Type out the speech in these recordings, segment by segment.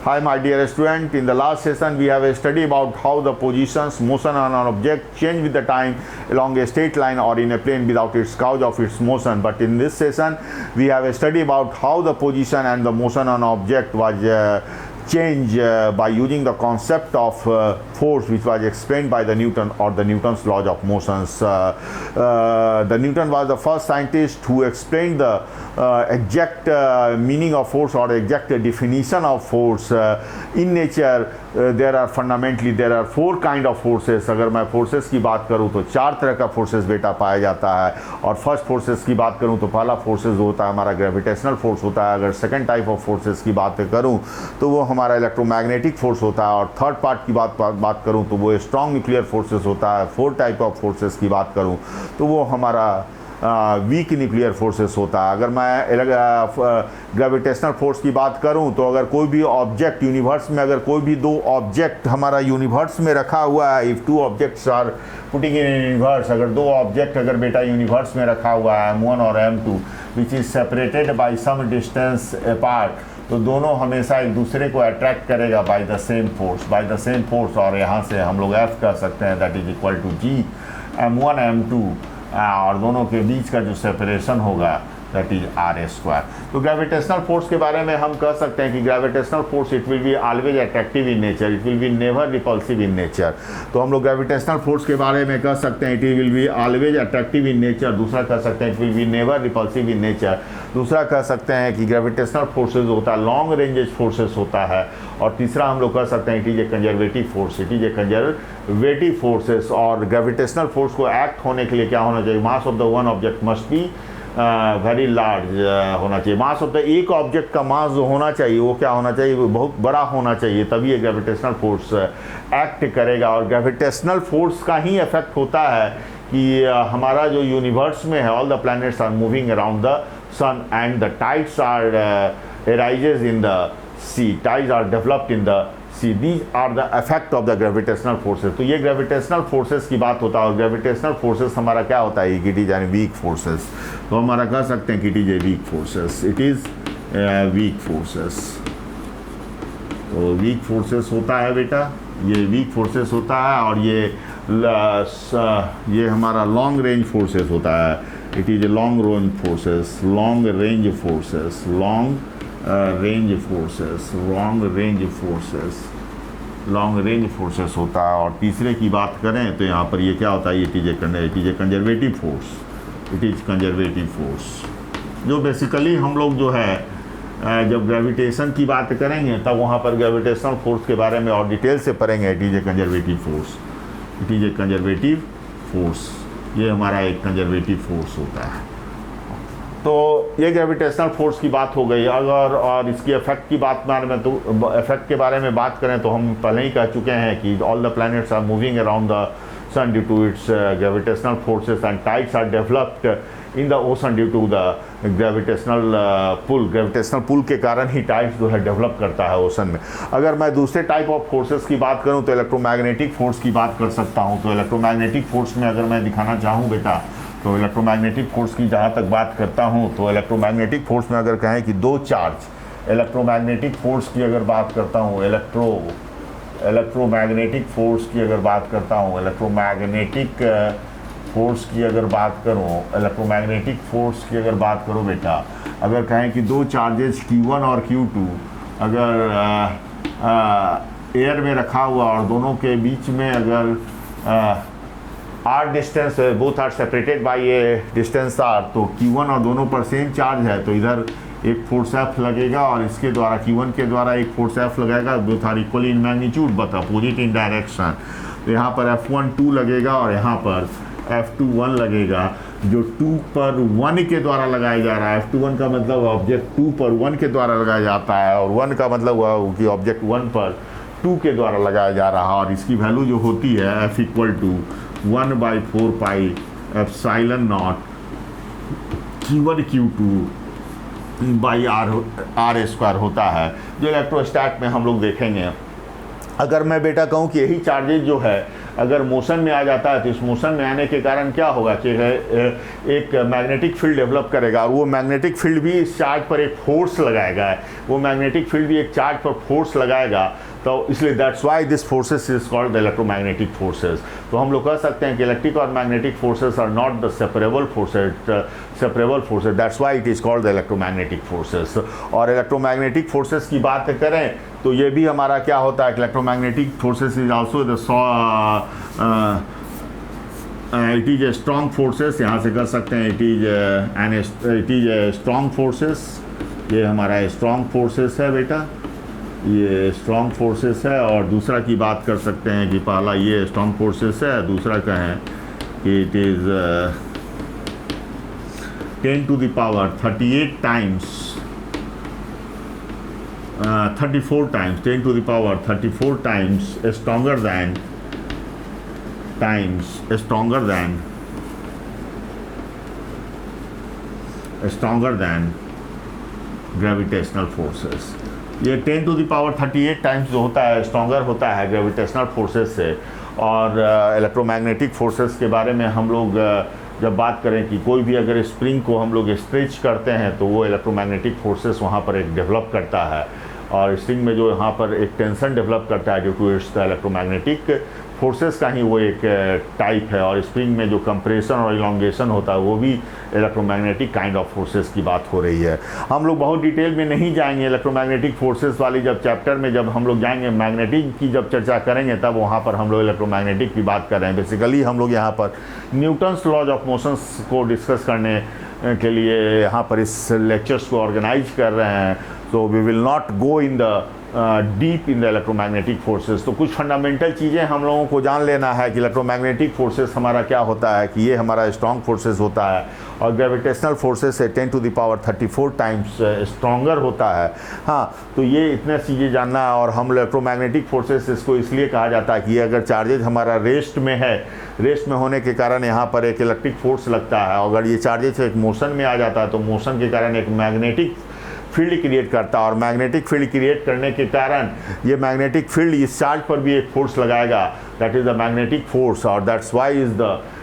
Hi my dear student, in the last session we have a study about how the positions, motion on an object change with the time along a straight line or in a plane without its cause of its motion. But in this session we have a study about how the position and the motion on an object was changed by using the concept of force, which was explained by the Newton or the Newton's laws of motions. The Newton was the first scientist who explained the exact meaning of force or exact definition of force. In nature there are four kind of forces. अगर मैं forces की बात करूँ तो चार तरह का forces बेटा पाया जाता है. और first forces की बात करूँ तो पहला forces होता है हमारा gravitational force होता है. अगर second type of forces की बात करूँ तो वो हमारा electromagnetic force होता है. और third part की बात करूँ तो वो strong nuclear forces होता है. fourth type of forces की बात करूँ तो वो हमारा वीक न्यूक्लियर फोर्सेस होता है. अगर मैं ग्रेविटेशनल फोर्स की बात करूं तो अगर कोई भी ऑब्जेक्ट यूनिवर्स में, अगर कोई भी दो ऑब्जेक्ट हमारा यूनिवर्स में रखा हुआ है, if two objects are putting in universe, अगर दो ऑब्जेक्ट अगर बेटा यूनिवर्स में रखा हुआ है M1 और M2 which is separated by some distance apart, तो दोनों हमेशा एक दूसरे को अट्रैक्ट करेगा बाय द सेम फोर्स. और यहाँ से हम लोग F कह सकते हैं, that is equal to G M1 M2, और दोनों के बीच का जो सेपरेशन होगा दैट इज R². तो ग्रेविटेशनल फोर्स के बारे में हम कह सकते हैं कि gravitational force it will be always attractive in nature, it will be never repulsive in nature. तो हम लोग ग्रेविटेशनल फोर्स के बारे में कह सकते हैं it will be always attractive in nature. दूसरा कह सकते हैं it will be never repulsive in nature. दूसरा कह सकते हैं कि ग्रेविटेशनल फोर्सेज होता है लॉन्ग रेंजेज फोर्सेस होता है. और तीसरा हम लोग कह सकते हैं it is A conservative force, it is A conservative forces. और ग्रेविटेशनल फोर्स को एक्ट होने के लिए क्या होना चाहिए? Mass of the one object must be very large होना चाहिए. मास ऑफ द एक ऑब्जेक्ट का मास जो होना चाहिए वो क्या होना चाहिए? वो बहुत बड़ा होना चाहिए, तभी ये ग्रेविटेशनल फोर्स एक्ट करेगा. और ग्रेविटेशनल फोर्स का ही इफेक्ट होता है कि हमारा जो यूनिवर्स में है, all the planets are moving around the sun and the tides are arises in the sea, tides are developed in the sea. These are the effect of the gravitational forces. तो ये gravitational forces की बात होता है. और gravitational forces हमारा क्या होता है? इट इज यानी वीक फोर्सेस. तो हमारा कह सकते हैं कि it is a weak forces, it is weak forces. तो वीक फोर्सेस होता है बेटा, ये वीक फोर्सेस होता है. और ये हमारा लॉन्ग रेंज फोर्सेस होता है. It is a long range forces, long range forces, long range forces होता है. और तीसरे की बात करें तो यहाँ पर ये क्या होता है? It is A conservative force, it is conservative force. जो बेसिकली हम लोग जो है जब ग्रेविटेशन की बात करेंगे तब वहाँ पर ग्रेविटेशनल फोर्स के बारे में और डिटेल से पढ़ेंगे. It is A conservative force, it is A conservative force. ये हमारा एक कंजर्वेटिव फोर्स होता है. तो ये ग्रेविटेशनल फोर्स की बात हो गई. अगर और इसकी इफेक्ट की बात में तो इफेक्ट के बारे में बात करें तो हम पहले ही कह चुके हैं कि all the planets are moving around the sun due to its gravitational forces and tides are developed in the ocean due to the gravitational pull. Gravitational pull के कारण ही टाइड्स जो है डेवलप करता है ओशन में. अगर मैं दूसरे टाइप ऑफ फोर्सेस की बात करूं तो इलेक्ट्रोमैग्नेटिक फोर्स की बात कर सकता हूं. तो इलेक्ट्रोमैग्नेटिक फोर्स में अगर मैं दिखाना चाहूँ बेटा तो इलेक्ट्रोमैग्नेटिक फोर्स की जहाँ तक बात करता हूँ तो इलेक्ट्रोमैग्नेटिक फोर्स में अगर कहें कि दो चार्ज, इलेक्ट्रोमैग्नेटिक फोर्स की अगर बात करता हूँ, इलेक्ट्रोमैग्नेटिक फोर्स की अगर बात करता हूँ, इलेक्ट्रोमैग्नेटिक फोर्स की अगर बात करूँ, इलेक्ट्रोमैग्नेटिक फोर्स की अगर बात करूँ बेटा, अगर कहें कि दो चार्जेस Q1 और Q2 अगर एयर में रखा हुआ और दोनों के बीच में अगर r distance, both are separated by a distance r, तो Q1 और दोनों पर सेम चार्ज है तो इधर एक फोर्स F लगेगा और इसके द्वारा Q1 के द्वारा एक फोर्स F लगेगा. Both are equal in magnitude but opposite in direction. तो यहाँ पर F1 2 लगेगा और यहाँ पर F2 1 लगेगा, जो 2 पर 1 के द्वारा लगाया जा रहा है. F2 1 का मतलब ऑब्जेक्ट 2 पर 1 के द्वारा लगाया जाता है और 1 का मतलब हुआ कि ऑब्जेक्ट 1 पर 2 के द्वारा लगाया जा रहा है. और इसकी वैल्यू जो होती है F equal to 1/4 pi epsilon naught Q1 Q2 by R² होता है, जो इलेक्ट्रोस्टैट में हम लोग देखेंगे. अगर मैं बेटा कहूँ कि यही चार्जेज जो है अगर मोशन में आ जाता है तो इस मोशन में आने के कारण क्या होगा कि एक मैग्नेटिक फील्ड डेवलप करेगा, और वो मैग्नेटिक फील्ड भी इस चार्ज पर एक फोर्स लगाएगा, वो मैग्नेटिक फील्ड भी एक चार्ज पर फोर्स लगाएगा। तो इसलिए that's why this forces is called the electromagnetic forces. तो हम लोग कह सकते हैं कि इलेक्ट्रिक और magnetic forces are not the separable forces, that's why it is called the electromagnetic forces. और इलेक्ट्रोमैग्नेटिक फोर्सेस की बात करें तो ये भी हमारा क्या होता है, electromagnetic forces is also the it is a strong forces, यहाँ से कर सकते हैं it is a strong forces. ये हमारा स्ट्रॉन्ग फोर्सेस है बेटा, ये स्ट्रॉन्ग फोर्सेस है। और दूसरा की बात कर सकते हैं कि पहला ये स्ट्रॉन्ग फोर्सेस है, दूसरा कहें कि it is 10 to the power 38 times 34 times 10 to the power 34 times stronger than gravitational forces. ये 10 to the power 38 टाइम्स जो होता है स्ट्रॉन्गर होता है ग्रेविटेशनल फोर्सेस से। और इलेक्ट्रोमैग्नेटिक फोर्सेस के बारे में हम लोग जब बात करें कि कोई भी अगर स्प्रिंग को हम लोग स्ट्रेच करते हैं तो वो इलेक्ट्रोमैग्नेटिक फोर्सेस वहाँ पर एक डेवलप करता है, और स्प्रिंग में जो यहाँ पर एक टेंशन डेवलप करता है due to its electromagnetic forces का ही वो एक टाइप है। और स्प्रिंग में जो कंप्रेशन और इलॉन्गेशन होता है वो भी इलेक्ट्रोमैग्नेटिक काइंड ऑफ फोर्सेस की बात हो रही है। हम लोग बहुत डिटेल में नहीं जाएंगे इलेक्ट्रोमैग्नेटिक फोर्सेस वाली जब चैप्टर में, जब हम लोग जाएंगे मैग्नेटिक की जब चर्चा करेंगे तब वहाँ पर हम लोग इलेक्ट्रोमैग्नेटिक की बात कर रहे हैं। बेसिकली हम लोग यहाँ पर न्यूटन्स लॉज ऑफ मोशंस को डिस्कस करने के लिए यहाँ पर इस लेक्चर्स को ऑर्गेनाइज कर रहे हैं। So we will not go in the deep in the electromagnetic forces. तो कुछ फंडामेंटल चीज़ें हम लोगों को जान लेना है कि इलेक्ट्रोमैग्नेटिक फोर्सेस हमारा क्या होता है, कि ये हमारा स्ट्रॉन्ग फोर्सेस होता है और ग्रेविटेशनल फोर्सेस से 10 to the power 34 times stronger होता है। हाँ, तो ये इतना चीज़ें जानना है। और हम इलेक्ट्रोमैग्नेटिक फोर्सेस इसको इसलिए कहा जाता है कि अगर चार्जेज हमारा रेस्ट में है, रेस्ट में होने के कारण यहाँ पर एक इलेक्ट्रिक फोर्स लगता है, अगर ये चार्जेज एक मोशन में आ जाता है तो मोशन के कारण एक मैग्नेटिक फील्ड क्रिएट करता है, और मैग्नेटिक फील्ड क्रिएट करने के कारण ये मैग्नेटिक फील्ड इस चार्ज पर भी एक फोर्स लगाएगा, that is the magnetic force, और that's why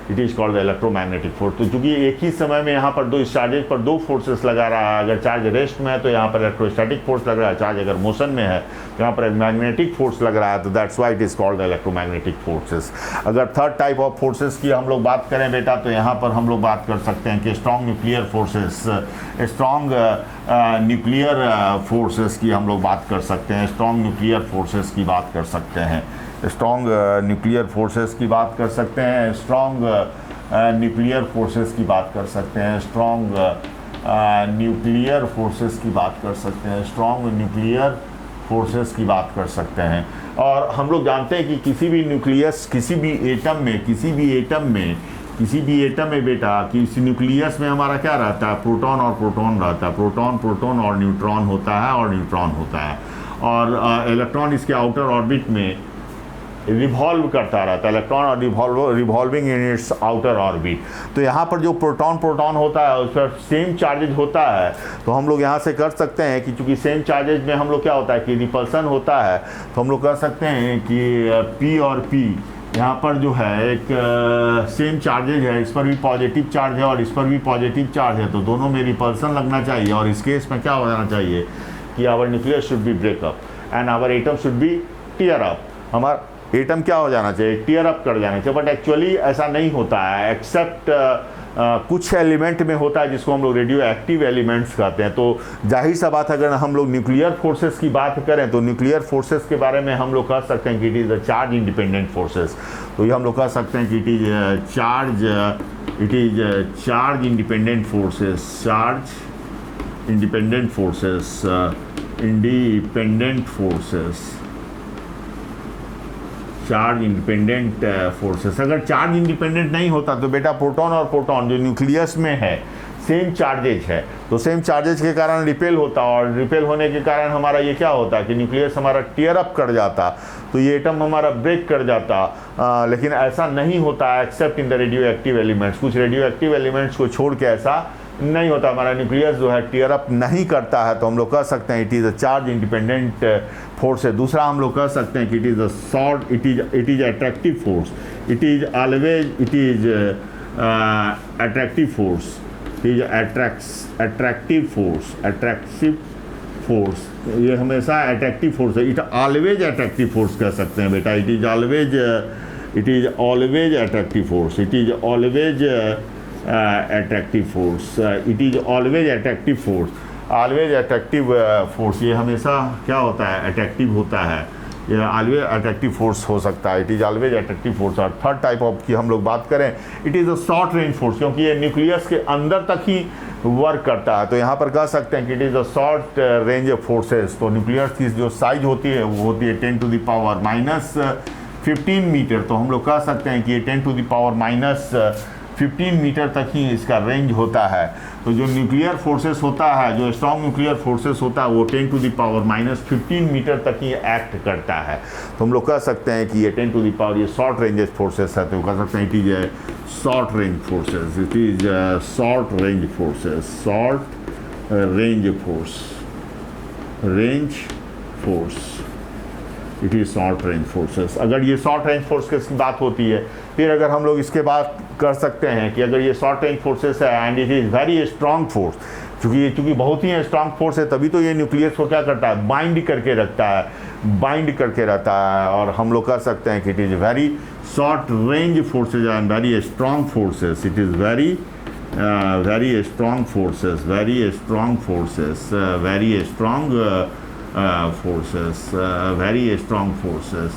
it is called the electromagnetic force. तो चूंकि एक ही समय में यहाँ पर दो चार्जेज पर दो फोर्सेस लगा रहा है, अगर चार्ज रेस्ट में है तो यहाँ पर इलेक्ट्रोस्टैटिक फोर्स लग रहा है, चार्ज अगर मोशन में है तो यहाँ पर एक मैग्नेटिक फोर्स लग रहा है, तो that's why it is called the electromagnetic forces. अगर थर्ड टाइप ऑफ फोर्सेस की हम लोग बात करें बेटा तो यहाँ पर हम लोग बात कर सकते हैं कि strong nuclear forces, strong nuclear forces की हम लोग बात कर सकते हैं, स्ट्रॉन्ग न्यूक्लियर फोर्सेस की बात कर सकते हैं, स्ट्रॉन्ग न्यूक्लियर फोर्सेस की बात कर सकते हैं, स्ट्रॉन्ग न्यूक्लियर फोर्सेस की बात कर सकते हैं, स्ट्रॉन्ग न्यूक्लियर फोर्सेस की बात कर सकते हैं, स्ट्रॉन्ग न्यूक्लियर फोर्सेस की बात कर सकते हैं। और हम लोग जानते हैं कि किसी भी न्यूक्लियस, किसी भी एटम में बेटा, किसी न्यूक्लियस में हमारा क्या रहता है, प्रोटॉन और प्रोटॉन रहता है, प्रोटॉन और न्यूट्रॉन होता है, और इलेक्ट्रॉन इसके आउटर ऑर्बिट में रिवॉल्व करता रहता है, इलेक्ट्रॉन और revolving in its outer orbit. तो यहाँ पर जो प्रोटॉन होता है उस पर सेम चार्जेज होता है, तो हम लोग यहाँ से कर सकते हैं कि चूंकि सेम चार्जेज में हम लोग क्या होता है कि रिपल्सन होता है, तो हम लोग कह सकते हैं कि P और P यहाँ पर जो है एक सेम चार्जेज है, इस पर भी पॉजिटिव चार्ज है और इस पर भी पॉजिटिव चार्ज है, तो दोनों में रिपल्सन लगना चाहिए। और इस केस में क्या हो जाना चाहिए कि our nucleus should be break up and our atom should be tear up, हमारा एटम क्या हो जाना चाहिए, टीयर अप कर जाना चाहिए। बट एक्चुअली ऐसा नहीं होता है, एक्सेप्ट कुछ एलिमेंट में होता है जिसको हम लोग रेडियो एक्टिव एलिमेंट्स कहते हैं। तो जाहिर सा बात, अगर हम लोग न्यूक्लियर फोर्सेस की बात करें तो न्यूक्लियर फोर्सेस के बारे में हम लोग कह सकते हैं कि it is the charge independent forces. तो ये हम लोग कह सकते हैं कि it is charge independent forces, charge independent forces. अगर चार्ज इंडिपेंडेंट नहीं होता तो बेटा प्रोटॉन और प्रोटॉन जो न्यूक्लियस में है सेम चार्जेज है, तो सेम चार्जेज के कारण रिपेल होता, और रिपेल होने के कारण हमारा ये क्या होता है कि न्यूक्लियस हमारा टीयर अप कर जाता, तो ये एटम हमारा ब्रेक कर जाता। लेकिन ऐसा नहीं होता है accept in the radioactive elements, कुछ रेडियो एक्टिव एलिमेंट्स को छोड़ के ऐसा नहीं होता, हमारा न्यूक्लियस जो है टीयर अप नहीं करता है, तो हम लोग कह सकते हैं it is a charge independent force है। दूसरा हम लोग कह सकते हैं कि it is a short, it is attractive force, it is always, it is attractive force, it is attractive force, ये हमेशा अट्रैक्टिव फोर्स है। इट ऑलवेज अट्रैक्टिव फोर्स कह सकते हैं बेटा, it is always attractive force, it is always attractive force, it is always attractive force, always attractive force, ये हमेशा क्या होता है, अट्रैक्टिव होता है, ये ऑलवेज अट्रैक्टिव फोर्स हो सकता है, it is always attractive force. और थर्ड टाइप ऑफ की हम लोग बात करें, it is a short range force, क्योंकि ये न्यूक्लियस के अंदर तक ही वर्क करता है, तो यहाँ पर कह सकते हैं कि it is a short range forces. तो न्यूक्लियस की जो साइज होती है वो होती है 10 to the power minus 15 metre, तो हम लोग कह सकते हैं कि ये 10 to the power minus 15 metre तक ही इसका रेंज होता है। तो जो न्यूक्लियर फोर्सेस होता है, जो स्ट्रॉन्ग न्यूक्लियर फोर्सेस होता है, वो 10 to the power minus 15 metre तक ही एक्ट करता है। तो हम लोग कह सकते हैं कि ये 10 टू द पावर, ये शॉर्ट रेंज फोर्सेस है, तो कह सकते हैं it is short range forces, it is short range forces, short range force, it is short range forces. अगर ये शॉर्ट रेंज फोर्स की बात होती है, फिर अगर हम लोग इसके बात कर सकते हैं कि अगर ये शॉर्ट रेंज फोर्सेस है and it is very strong force, चूँकि बहुत ही स्ट्रॉन्ग फोर्स है, तभी तो ये न्यूक्लियस को क्या करता है, बाइंड करके रखता है, और हम लोग कह सकते हैं कि it is very short range forces and very strong forces, it is very strong forces, very strong forces,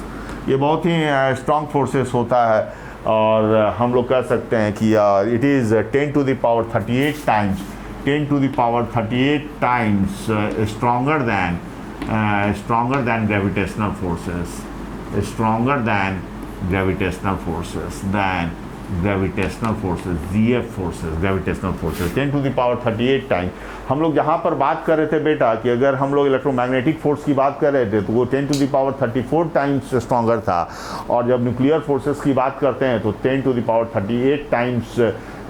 ये बहुत ही स्ट्रॉन्ग फोर्सेस होता है। और हम लोग कह सकते हैं कि it is 10 to the power 38 times stronger than gravitational forces, GF forces, gravitational forces 10 to the power 38 time. हम लोग जहाँ पर बात कर रहे थे बेटा कि अगर हम लोग इलेक्ट्रोमैग्नेटिक फोर्स की बात कर रहे थे, तो वो 10 to the power 34 times stronger था, और जब न्यूक्लियर फोर्सेस की बात करते हैं तो 10 to the power 38 times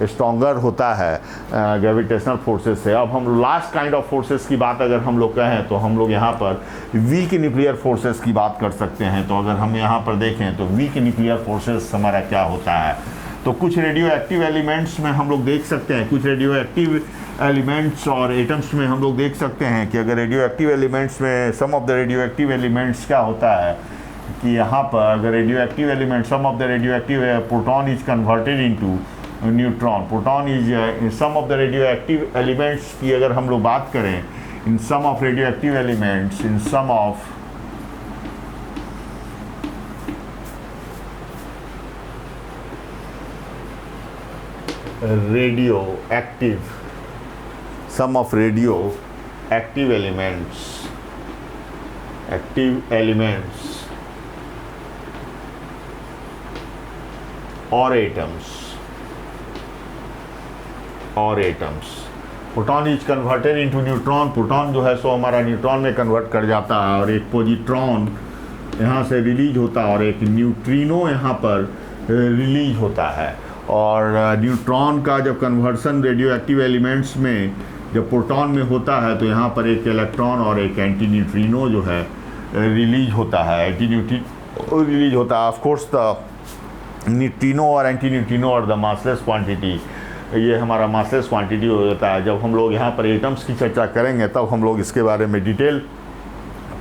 stronger होता है ग्रेविटेशनल फोर्सेस से। अब हम लास्ट काइंड ऑफ फोर्सेस की बात अगर हम लोग कहें, तो हम लोग यहाँ पर वीक न्यूक्लियर फोर्सेस की बात कर सकते हैं। तो अगर हम यहाँ पर देखें तो वीक न्यूक्लियर फोर्सेस हमारा क्या होता है, तो कुछ रेडियो एक्टिव एलिमेंट्स में हम लोग देख सकते हैं, कुछ रेडियो एक्टिव एलिमेंट्स और एटम्स में हम लोग देख सकते हैं कि अगर रेडियो एक्टिव एलिमेंट्स में some of the radioactive elements क्या होता है कि यहाँ पर अगर radioactive element, some of the radioactive proton is converted into neutron, proton is in some of the radioactive elements की अगर हम लोग बात करें, in some of radioactive elements, in some of radioactive, some of radioactive elements, or atoms, proton is converted into neutron, proton जो है सो हमारा neutron में कन्वर्ट कर जाता है, और एक पॉजिट्रॉन यहाँ से रिलीज होता है और एक न्यूट्रिनो यहाँ पर रिलीज होता है। और न्यूट्रॉन का जब कन्वर्सन रेडियो एक्टिव एलिमेंट्स में जब प्रोटॉन में होता है, तो यहाँ पर एक इलेक्ट्रॉन और एक एंटी न्यूट्रिनो जो है रिलीज होता है, एंटी न्यूट्रिनो रिलीज होता है। ऑफ कोर्स द न्यूट्रिनो और एंटी न्यूट्रिनो और द मासलेस क्वांटिटी, ये हमारा मासलेस क्वांटिटी हो जाता है। जब हम लोग यहाँ पर एटम्स की चर्चा करेंगे तब हम लोग इसके बारे में डिटेल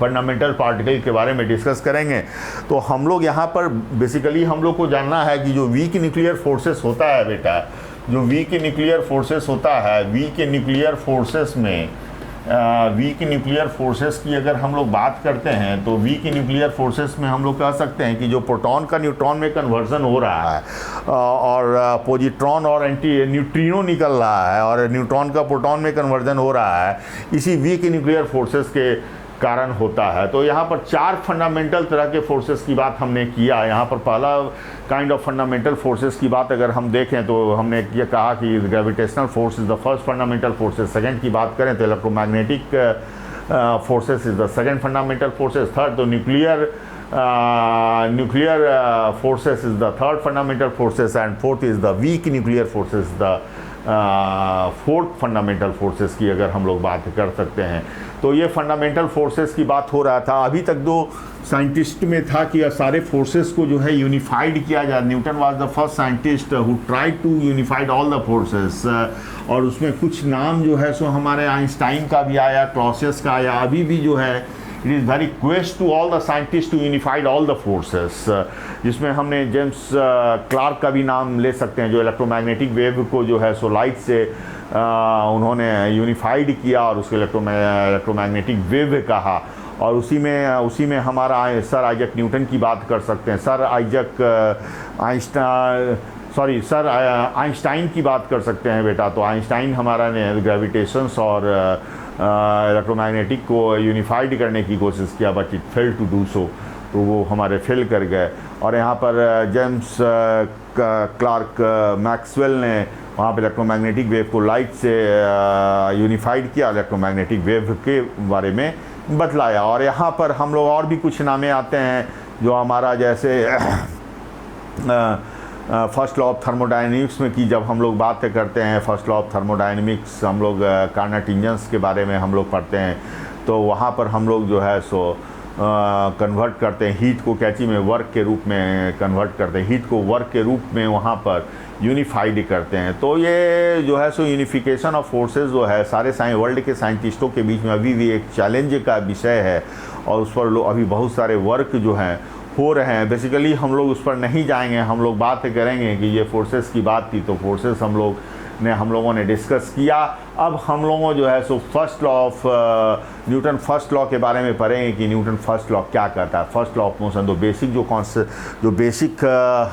फंडामेंटल पार्टिकल के बारे में डिस्कस करेंगे। तो हम लोग यहाँ पर बेसिकली हम लोग को जानना है कि जो वीक न्यूक्लियर फोर्सेस होता है बेटा, जो वीक न्यूक्लियर फोर्सेस होता है, वीक न्यूक्लियर फोर्सेस में वीक न्यूक्लियर फोर्सेस की अगर हम लोग बात करते हैं, तो वीक न्यूक्लियर फोर्सेस में हम लोग कह सकते हैं कि जो प्रोटॉन का न्यूट्रॉन में कन्वर्जन हो रहा है और पॉजिट्रॉन और एंटी न्यूट्रिनो निकल रहा है और न्यूट्रॉन का प्रोटॉन में कन्वर्जन हो रहा है, इसी वीक न्यूक्लियर फोर्सेस के कारण होता है। तो यहाँ पर चार फंडामेंटल तरह के फोर्सेस की बात हमने किया। यहाँ पर पहला काइंड ऑफ फंडामेंटल फोर्सेस की बात अगर हम देखें तो हमने ये कहा कि gravitational force is the first fundamental forces. Second की बात करें तो electromagnetic forces is the second fundamental forces. Third तो nuclear forces is the third fundamental forces and fourth is the weak nuclear forces the fourth fundamental forces की अगर हम लोग बात कर सकते हैं, तो ये फंडामेंटल फोर्सेस की बात हो रहा था। अभी तक दो साइंटिस्ट में था कि सारे फोर्सेस को जो है यूनिफाइड किया जाए। Newton was the first scientist who tried to unified all the forces, और उसमें कुछ नाम जो है सो हमारे आइंस्टाइन का भी आया, क्लॉसियस का आया। अभी भी जो है it is very quest to all the scientist to unified all the forces, जिसमें हमने जेम्स क्लार्क का भी नाम ले सकते हैं, जो इलेक्ट्रोमैग्नेटिक वेव को जो है सो लाइट से उन्होंने यूनिफाइड किया और उसको इलेक्ट्रोमैग्नेटिक वेव कहा। और उसी में हमारा सर आइजक न्यूटन की बात कर सकते हैं, सर आइंस्टाइन की बात कर सकते हैं बेटा। तो आइंस्टाइन हमारा ने ग्रेविटेशंस और इलेक्ट्रोमैग्नेटिक को यूनिफाइड करने की कोशिश किया, but it fail to do so, तो वो हमारे फेल कर गए। और यहाँ पर जेम्स क्लार्क मैक्सवेल ने वहाँ पर इलेक्ट्रोमैग्नेटिक वेव को लाइट से यूनिफाइड किया, इलेक्ट्रोमैग्नेटिक वेव के बारे में बतलाया। और यहाँ पर हम लोग और भी कुछ नामे आते हैं जो हमारा, जैसे फर्स्ट लॉ ऑफ थर्मोडायनेमिक्स में की जब हम लोग बात करते हैं, फर्स्ट लॉ ऑफ थर्मोडायनेमिक्स हम लोग कार्नट इंजन्स के बारे में हम लोग पढ़ते हैं, तो वहाँ पर हम लोग जो है सो कन्वर्ट करते हैं, हीट को कैची में वर्क के रूप में कन्वर्ट करते हैं, हीट को वर्क के रूप में वहाँ पर यूनिफाइड करते हैं। तो ये जो है सो यूनिफिकेशन ऑफ फोर्सेस जो है सारे वर्ल्ड के साइंटिस्टों के बीच में अभी भी एक चैलेंज का विषय है, और उस पर अभी बहुत सारे वर्क जो हैं हो रहे हैं। बेसिकली हम लोग उस पर नहीं जाएंगे, हम लोग बात करेंगे कि ये फोर्सेस की बात थी, तो फोर्सेस हम लोगों ने डिस्कस किया। अब हम लोगों जो है so first law of Newton first law के बारे में पढ़ेंगे कि न्यूटन फर्स्ट लॉ क्या कहता है। फर्स्ट लॉ ऑफ मोशन, तो बेसिक जो बेसिक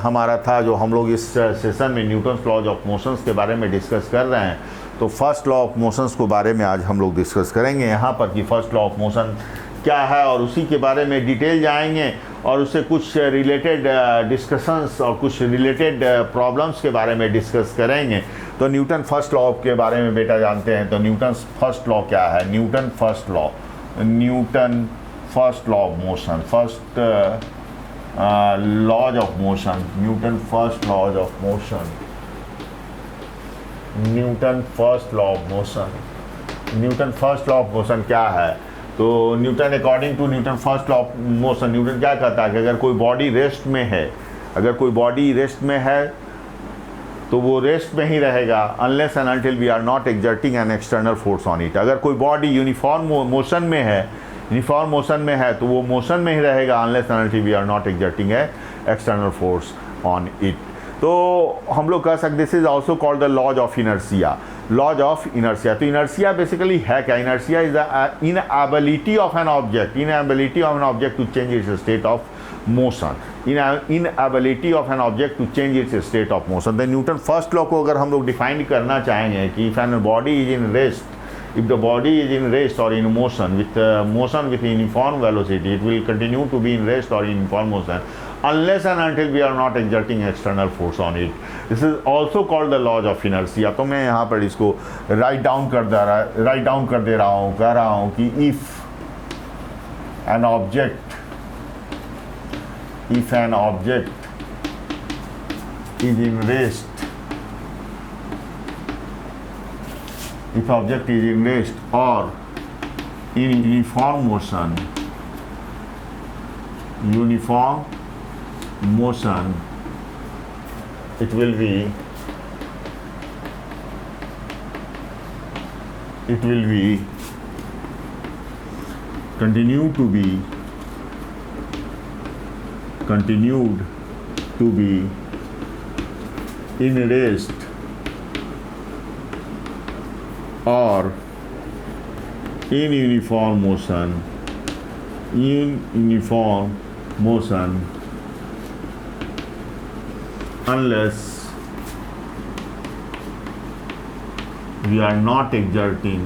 हमारा था, जो हम लोग इस सेशन में न्यूटन लॉज ऑफ मोशंस के बारे में डिस्कस कर रहे हैं, तो फर्स्ट लॉ ऑफ मोशंस के बारे में आज हम लोग डिस्कस करेंगे यहाँ पर कि फर्स्ट लॉ ऑफ मोशन क्या है, और उसी के बारे में डिटेल जाएंगे, और उससे कुछ रिलेटेड डिस्कशंस और कुछ रिलेटेड प्रॉब्लम्स के बारे में डिस्कस करेंगे। तो न्यूटन फर्स्ट लॉ के बारे में बेटा जानते हैं, तो न्यूटन फर्स्ट लॉ क्या है? Newton first law of motion, first laws of motion, Newton first laws of motion, Newton first law of motion. Newton first law of motion क्या है? तो Newton according to Newton first law of motion, Newton क्या कहता है कि अगर कोई body rest में है, अगर कोई बॉडी रेस्ट में है तो वो रेस्ट में ही रहेगा, unless and until we are not exerting an external force on it. अगर कोई बॉडी यूनिफॉर्म मोशन में है तो वो मोशन में ही रहेगा, unless and until we are not exerting a external force on it. तो हम लोग कह सकते this is also called the laws of inertia, laws of inertia. तो इनर्शिया बेसिकली है क्या? Inertia is the inability of an object to change its state of motion, inability of an object to change its state of motion। तो Newton first law को अगर हम लोग define करना चाहेंगे कि if an body is in rest, if the body is in rest or in motion with uniform velocity, it will continue to be in rest or in uniform motion unless and until we are not exerting external force on it. This is also called the laws of inertia। तो मैं यहाँ पर इसको write down कर दे रहा हूँ, कह रहा हूँ कि if an object is in rest, if object is in rest or in uniform motion, it will be continued to be in rest or in uniform motion unless we are not exerting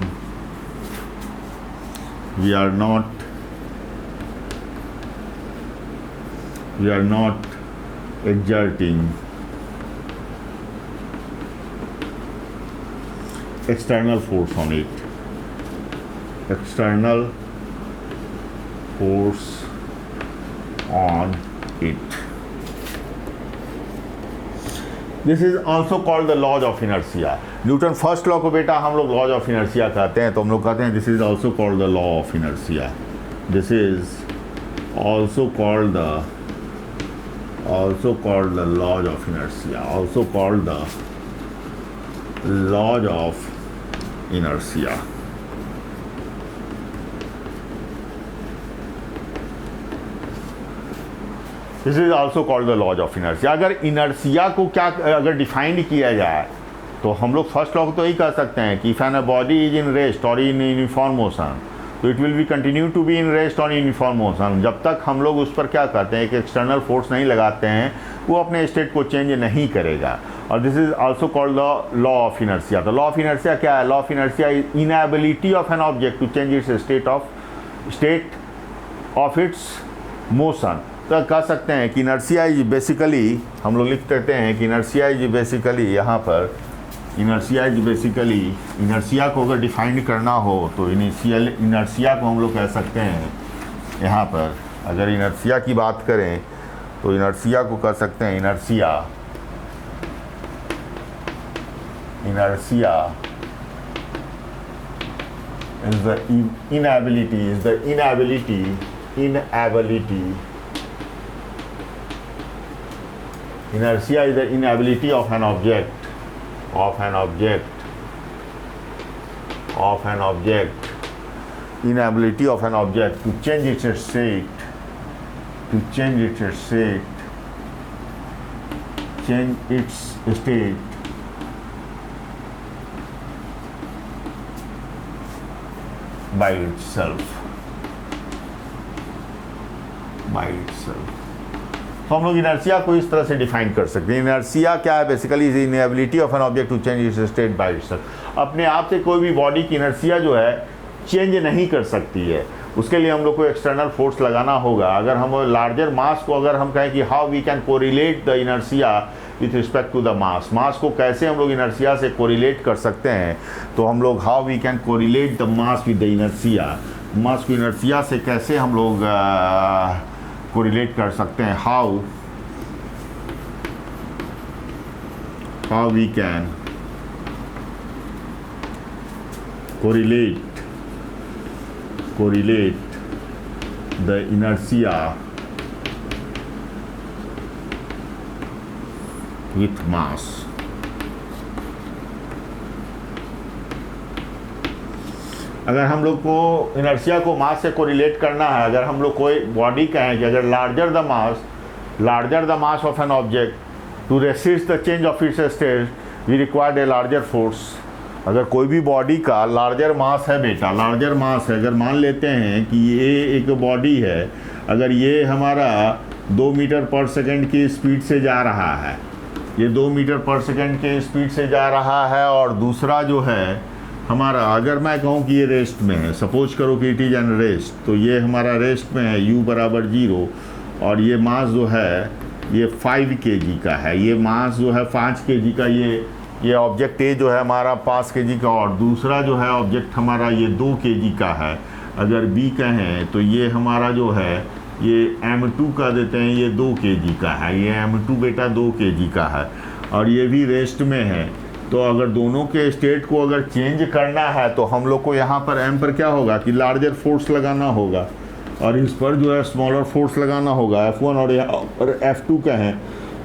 external force on it, this is also called the laws of inertia. Newton first law को बेटा हम लोग laws of inertia कहते हैं, तो हम लोग कहते हैं this is also called the law of inertia. This is also called the laws of inertia, also called the laws of inertia. This is also called the laws of inertia. अगर inertia को क्या अगर defined किया जाए तो हम लोग first law को तो यही कह सकते हैं कि if an a body is in rest और इन यूनिफॉर्म मोशन तो it will be continue to be in rest और यूनिफॉर्म मोशन। जब तक हम लोग उस पर क्या कहते हैं, एक एक्सटर्नल फोर्स नहीं लगाते हैं, वो अपने स्टेट को चेंज नहीं करेगा। और this is also called the law of inertia. तो लॉ ऑफ इनर्सिया क्या है? Law of inertia is inability of an object to change its state of its motion. तो कह सकते हैं कि इनर्सिया इज बेसिकली, हम लोग लिख देते हैं कि इनर्सिया इज बेसिकली, यहाँ पर इनर्सिया इज बेसिकली, इनर्सिया को अगर डिफाइन करना हो तो इनर्सिया को हम लोग कह सकते हैं, यहाँ पर अगर इनर्सिया की बात करें तो इनर्सिया को कह सकते हैं inertia is the inability inertia is the inability of an object inability of an object to change its state by itself. तो हम लोग इनर्सिया को इस तरह से डिफाइन कर सकते हैं। इनर्सिया क्या है? Basically is inability of an object to change its state by itself. अपने आप से कोई भी बॉडी की इनर्सिया जो है चेंज नहीं कर सकती है, उसके लिए हम लोग को एक्सटर्नल फोर्स लगाना होगा। अगर हम लार्जर मास को अगर हम कहें कि how we can correlate the inertia with respect to the mass को कैसे हम लोग इनर्सिया से कोरिलेट कर सकते हैं, तो हम लोग how we can correlate the mass with the inertia, mass को इनर्सिया से कैसे हम लोग कोरिलेट कर सकते हैं, how we can correlate the inertia with mass। अगर हम लोग को इनर्शिया को मास से कोरिलेट करना है, अगर हम लोग कोई बॉडी कहें कि अगर larger the mass of an object to resist the change of its state we required a larger force. अगर कोई भी बॉडी का लार्जर मास है बेटा, लार्जर मास है, अगर मान लेते हैं कि ये एक बॉडी है, अगर ये हमारा 2 मीटर पर सेकंड की स्पीड से जा रहा है, ये 2 मीटर पर सेकंड के स्पीड से जा रहा है, और दूसरा जो है हमारा, अगर मैं कहूँ कि ये रेस्ट में है, सपोज करो कि इट इज़ एन रेस्ट, तो ये हमारा रेस्ट में है, u बराबर 0, और ये मास जो है ये 5 kg का है, ये मास जो है 5 kg का, ये ऑब्जेक्ट ए जो है हमारा 5 kg का, और दूसरा जो है ऑब्जेक्ट हमारा ये 2 kg का है। अगर बी कहें तो ये हमारा जो है ये m2 का देते हैं, ये 2 kg का है, ये m2 बेटा 2 kg का है, और ये भी रेस्ट में है। तो अगर दोनों के स्टेट को अगर चेंज करना है तो हम लोग को यहाँ पर m पर क्या होगा कि लार्जर फोर्स लगाना होगा, और इस पर जो है स्मॉलर फोर्स लगाना होगा F1, और यहाँ पर F2 कहें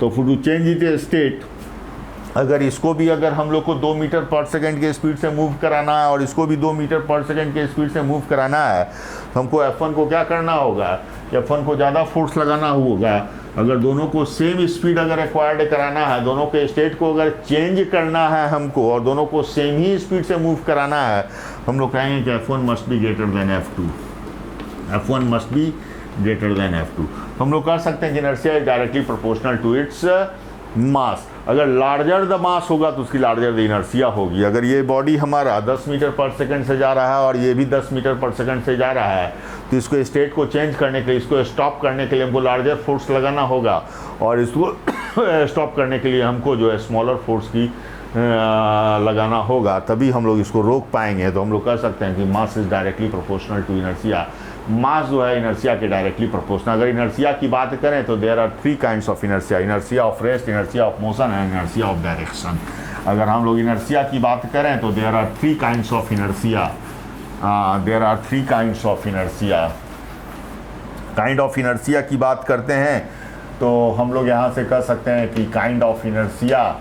तो टू चेंज इट स्टेट, अगर इसको भी अगर हम लोग को 2 मीटर पर सेकंड के स्पीड से मूव कराना है और इसको भी 2 मीटर पर सेकंड के स्पीड से मूव कराना है, तो हमको F1 को क्या करना होगा, F1 को ज़्यादा फोर्स लगाना होगा। अगर दोनों को सेम स्पीड अगर एक्वायर्ड कराना है, दोनों के स्टेट को अगर चेंज करना है हमको, और दोनों को सेम ही स्पीड से मूव कराना है, हम लोग कहेंगे कि F1 must be greater than F2, F1 must be greater than F2। हम लोग कह सकते हैं कि inertia is directly proportional to its mass. अगर लार्जर द मास होगा तो उसकी लार्जर द इनर्शिया होगी। अगर ये बॉडी हमारा 10 मीटर पर सेकंड से जा रहा है और ये भी 10 मीटर पर सेकंड से जा रहा है, तो इसको स्टेट को चेंज करने के लिए, इसको स्टॉप करने के लिए हमको लार्जर फोर्स लगाना होगा, और इसको स्टॉप करने के लिए हमको जो है स्मॉलर फोर्स की लगाना होगा, तभी हम लोग इसको रोक पाएंगे। तो हम लोग कह सकते हैं कि mass is directly proportional to inertia. Mass जो है इनर्शिया के डायरेक्टली प्रोपोर्शनल। अगर इनर्शिया की बात करें तो there are 3 kinds of inertia, inertia of rest, inertia of motion and inertia of direction. अगर हम लोग इनर्शिया की बात करें तो there are 3 kinds of inertia, there are 3 kinds of inertia. Kind of inertia की बात करते हैं तो हम लोग यहाँ से कह सकते हैं कि काइंड ऑफ इनर्शिया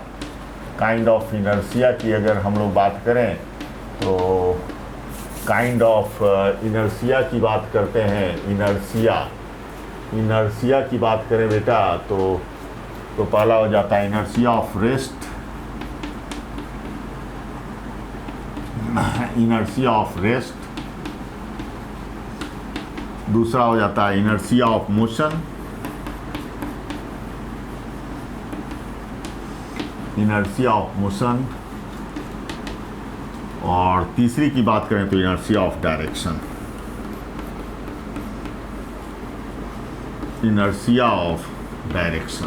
की अगर हम लोग बात करें तो काइंड ऑफ इनर्शिया की बात करते हैं, इनर्शिया की बात करें बेटा तो पहला हो जाता है inertia of rest, inertia of rest. दूसरा हो जाता है inertia of motion, inertia of motion. और तीसरी की बात करें तो inertia of direction, inertia of direction.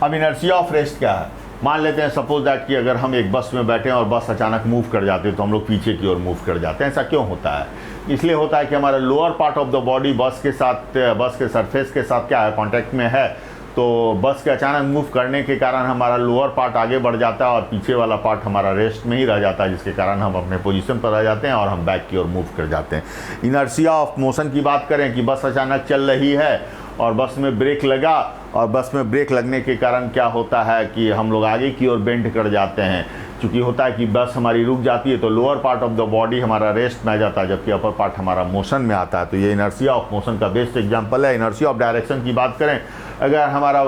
अब इनर्शिया ऑफ रेस्ट क्या है? मान लेते हैं सपोज दैट कि अगर हम एक बस में बैठे हैं और बस अचानक मूव कर जाते हैं तो हम लोग पीछे की ओर मूव कर जाते हैं। ऐसा क्यों होता है? इसलिए होता है कि हमारा lower part of the body बस के सरफेस के साथ क्या है, कांटेक्ट में है। तो बस के अचानक मूव करने के कारण हमारा लोअर पार्ट आगे बढ़ जाता है और पीछे वाला पार्ट हमारा रेस्ट में ही रह जाता है, जिसके कारण हम अपने पोजीशन पर रह जाते हैं और हम बैक की ओर मूव कर जाते हैं। इनर्शिया ऑफ मोशन की बात करें कि बस अचानक चल रही है और बस में ब्रेक लगा और बस में ब्रेक लगने के कारण क्या होता है कि हम लोग आगे की ओर बेंड कर जाते हैं। चूँकि होता है कि बस हमारी रुक जाती है तो lower part of the body हमारा रेस्ट में आ जाता है, जबकि अपर पार्ट हमारा मोशन में आता है। तो ये इनर्शिया ऑफ मोशन का बेस्ट एग्जांपल है। इनर्शिया ऑफ डायरेक्शन की बात करें, अगर हमारा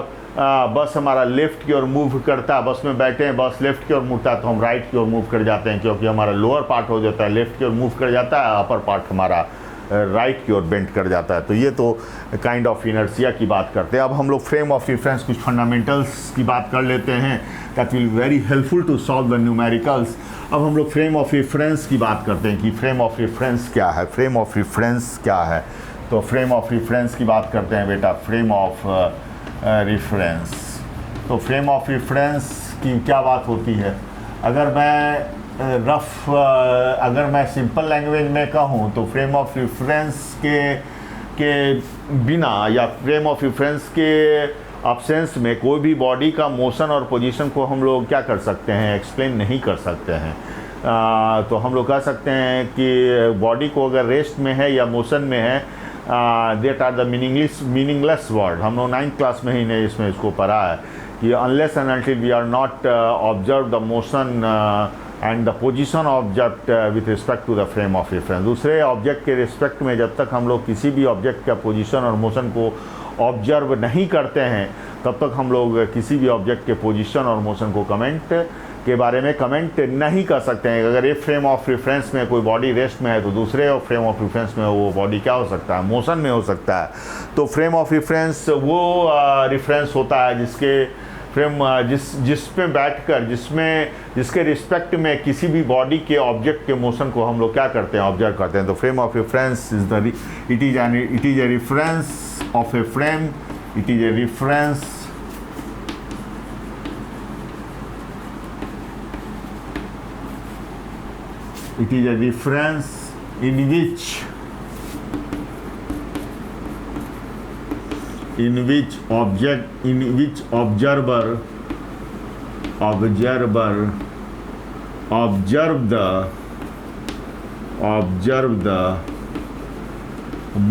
बस हमारा लेफ्ट की ओर मूव करता है, बस में बैठे हैं, बस लेफ्ट की ओर मुड़ता है तो हम राइट की ओर मूव कर जाते हैं, क्योंकि हमारा लोअर पार्ट हो जाता है लेफ्ट की ओर मूव कर जाता है, अपर पार्ट हमारा राइट की ओर बेंड कर जाता है। तो ये तो काइंड ऑफ इनर्शिया की बात करते हैं। अब हम लोग फ्रेम ऑफ रेफरेंस कुछ फंडामेंटल्स की बात कर लेते हैं, that will very helpful to solve the numericals. अब हम लोग फ्रेम ऑफ रेफरेंस की बात करते हैं कि फ्रेम ऑफ रेफरेंस क्या है, फ्रेम ऑफ रेफरेंस क्या है। तो फ्रेम ऑफ रेफरेंस की बात करते हैं बेटा, फ्रेम ऑफ रेफरेंस। तो फ्रेम ऑफ रेफरेंस की क्या बात होती है? अगर मैं सिंपल लैंग्वेज में कहूँ तो फ्रेम ऑफ रेफरेंस के बिना या फ्रेम ऑफ रेफरेंस के अब्सेंस में कोई भी बॉडी का मोशन और पोजीशन को हम लोग क्या कर सकते हैं, एक्सप्लेन नहीं कर सकते हैं। तो हम लोग कह सकते हैं कि बॉडी को अगर रेस्ट में है या मोशन में है, that are the meaningless word. हम लोग 9th क्लास में ही ने इसमें इसको पढ़ा है कि unless and until we are not observe the motion and the position object with respect to the frame of reference. दूसरे ऑब्जेक्ट के रिस्पेक्ट में जब तक हम लोग किसी भी ऑब्जेक्ट का पोजीशन और मोशन को ऑब्जर्व नहीं करते हैं, तब तक हम लोग किसी भी ऑब्जेक्ट के पोजीशन और मोशन को कमेंट के बारे में कमेंट नहीं कर सकते हैं। अगर एक फ्रेम ऑफ रेफरेंस में कोई बॉडी रेस्ट में है तो दूसरे फ्रेम ऑफ रेफरेंस में वो बॉडी क्या हो सकता है, मोशन में हो सकता है। तो फ्रेम ऑफ रेफरेंस वो रेफरेंस होता है जिसके फ्रेम जिसमें बैठकर जिसके रिस्पेक्ट में किसी भी बॉडी के ऑब्जेक्ट के मोशन को हम लोग क्या करते हैं, ऑब्जर्व करते हैं। तो frame of reference it is a reference of a frame, it is a reference it is a reference in which observer observe the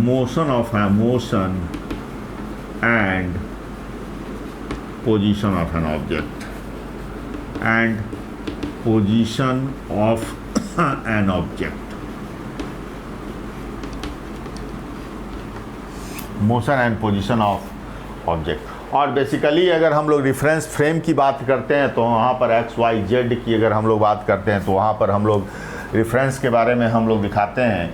motion of a motion and position of an object and position of an object, motion and position of object. और basically अगर हम लोग reference frame की बात करते हैं तो वहाँ पर एक्स वाई जेड की अगर हम लोग बात करते हैं तो वहाँ पर हम लोग रेफरेंस के बारे में हम लोग दिखाते हैं।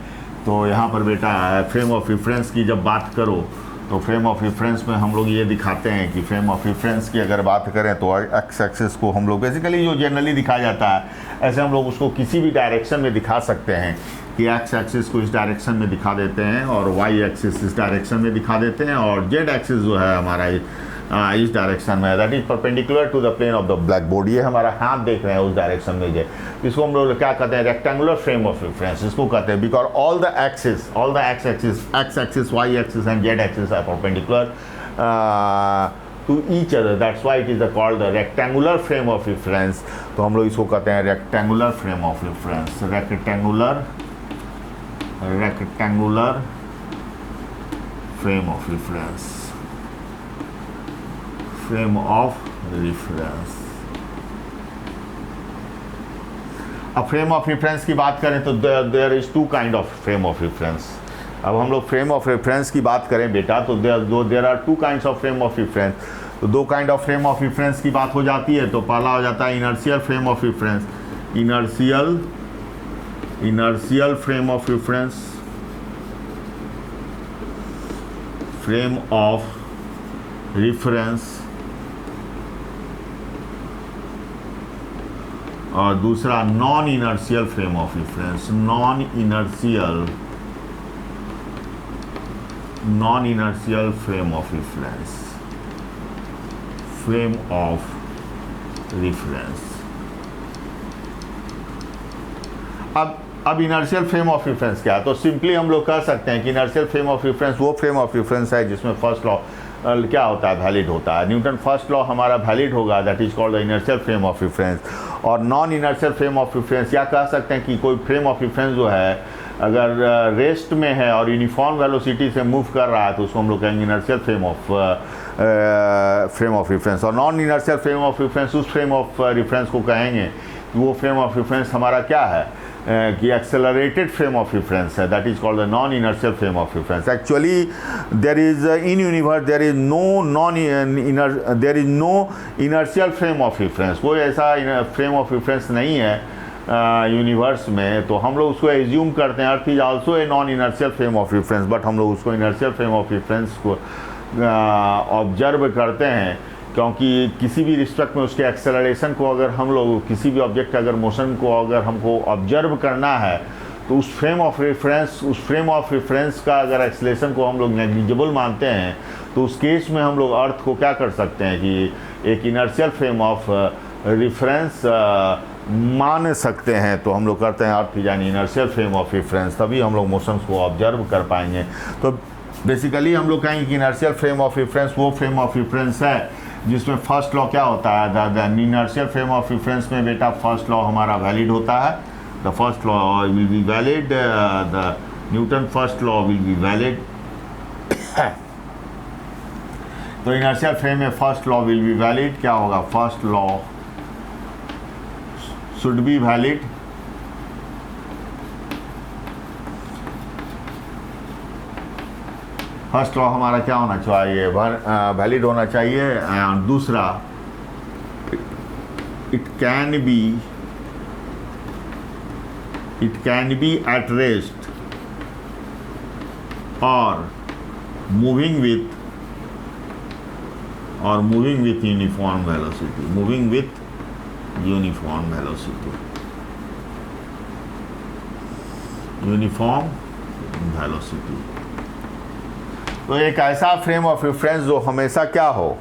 तो यहाँ पर बेटा फ्रेम ऑफ रेफरेंस की जब बात करो तो फ्रेम ऑफ रेफरेंस में हम लोग ये दिखाते हैं कि फ्रेम ऑफ रेफरेंस की अगर बात करें तो एक्स एक्सिस को हम लोग बेसिकली जो जनरली दिखाया जाता है, ऐसे हम लोग उसको किसी भी डायरेक्शन में दिखा सकते हैं कि एक्स एक्सिस को इस डायरेक्शन में दिखा देते हैं और वाई एक्सिस इस डायरेक्शन में दिखा देते हैं और जेड एक्सिस जो है हमारा इस डायरेक्शन में, that is perpendicular to the plane of the black board. ये हमारा हाथ देख रहे हैं उस डायरेक्शन में जो, इसको हम लोग क्या कहते हैं, रेक्टेंगुलर फ्रेम ऑफ रेफरेंस इसको कहते हैं, because all the X axis, Y axis and Z axis are perpendicular to each other, that's why it is called the rectangular frame of reference. तो हम लोग इसको कहते हैं rectangular frame of reference, rectangular frame of reference, frame of reference. अब frame of reference की बात करें तो there is two kind of frame of reference. अब हम लोग फ्रेम ऑफ रेफरेंस की बात करें बेटा तो there are two kinds of frame of reference. तो दो kind of frame of reference की बात हो जाती है। तो पहला हो जाता है inertial frame of reference, inertial frame of reference, frame of reference, और दूसरा non inertial frame of reference, non inertial frame of reference, frame of reference. अब इनर्शियल फ्रेम ऑफ रेफरेंस क्या है? तो सिंपली हम लोग कह सकते हैं कि इनर्शियल फ्रेम ऑफ रेफरेंस वो फ्रेम ऑफ रेफरेंस है जिसमें फर्स्ट लॉ क्या होता है, वैलिड होता है। न्यूटन फर्स्ट लॉ हमारा वैलिड होगा, that is called the inertial frame of reference. और non inertial frame of reference या कह सकते हैं कि कोई फ्रेम ऑफ रेफरेंस जो है अगर रेस्ट में है और यूनिफॉर्म वेलोसिटी से मूव कर रहा है तो उसको हम लोग कहेंगे इनर्शियल फ्रेम ऑफ रेफरेंस। और non inertial frame of reference उस फ्रेम ऑफ रेफरेंस को कहेंगे कि वो फ्रेम ऑफ रेफरेंस हमारा क्या है कि एक्सेलरेटेड फ्रेम ऑफ रेफरेंस है, that is called the non inertial frame of reference. Actually there is in universe there is no inertial frame of reference, कोई ऐसा फ्रेम ऑफ रेफरेंस नहीं है universe में। तो हम लोग उसको एज्यूम करते हैं earth is also a non inertial frame of reference, but हम लोग उसको इनर्शियल फ्रेम ऑफ रेफरेंस को ऑब्जर्व करते हैं क्योंकि किसी भी रिस्पेक्ट में उसके एक्सेलरेशन को अगर हम लोग किसी भी ऑब्जेक्ट का अगर मोशन को अगर हमको ऑब्जर्व करना है तो उस फ्रेम ऑफ रेफरेंस का अगर एक्सेलरेशन को हम लोग नेग्लिजिबल मानते हैं तो उस केस में हम लोग अर्थ को क्या कर सकते हैं कि एक इनर्शियल फ्रेम ऑफ रेफरेंस मान सकते हैं। तो हम लोग करते हैं अर्थ यानी इनर्शियल फ्रेम ऑफ रेफरेंस, तभी हम लोग मोशंस को ऑब्जर्व कर पाएंगे। तो बेसिकली हम लोग कहेंगे कि इनर्शियल फ्रेम ऑफ रेफरेंस वो फ्रेम ऑफ रेफरेंस है जिसमें फर्स्ट लॉ क्या होता है, the inertial frame of reference में बेटा फर्स्ट लॉ हमारा वैलिड होता है, the first law will be valid, the Newton first law will be valid. तो इनर्शियल फ्रेम में first law will be valid, क्या होगा, first law should be valid, first law हमारा क्या होना चाहिए, वैलिड होना चाहिए। एंड दूसरा it can be at rest और moving with uniform velocity, uniform velocity. तो एक ऐसा फ्रेम ऑफ रेफरेंस जो हमेशा क्या हो,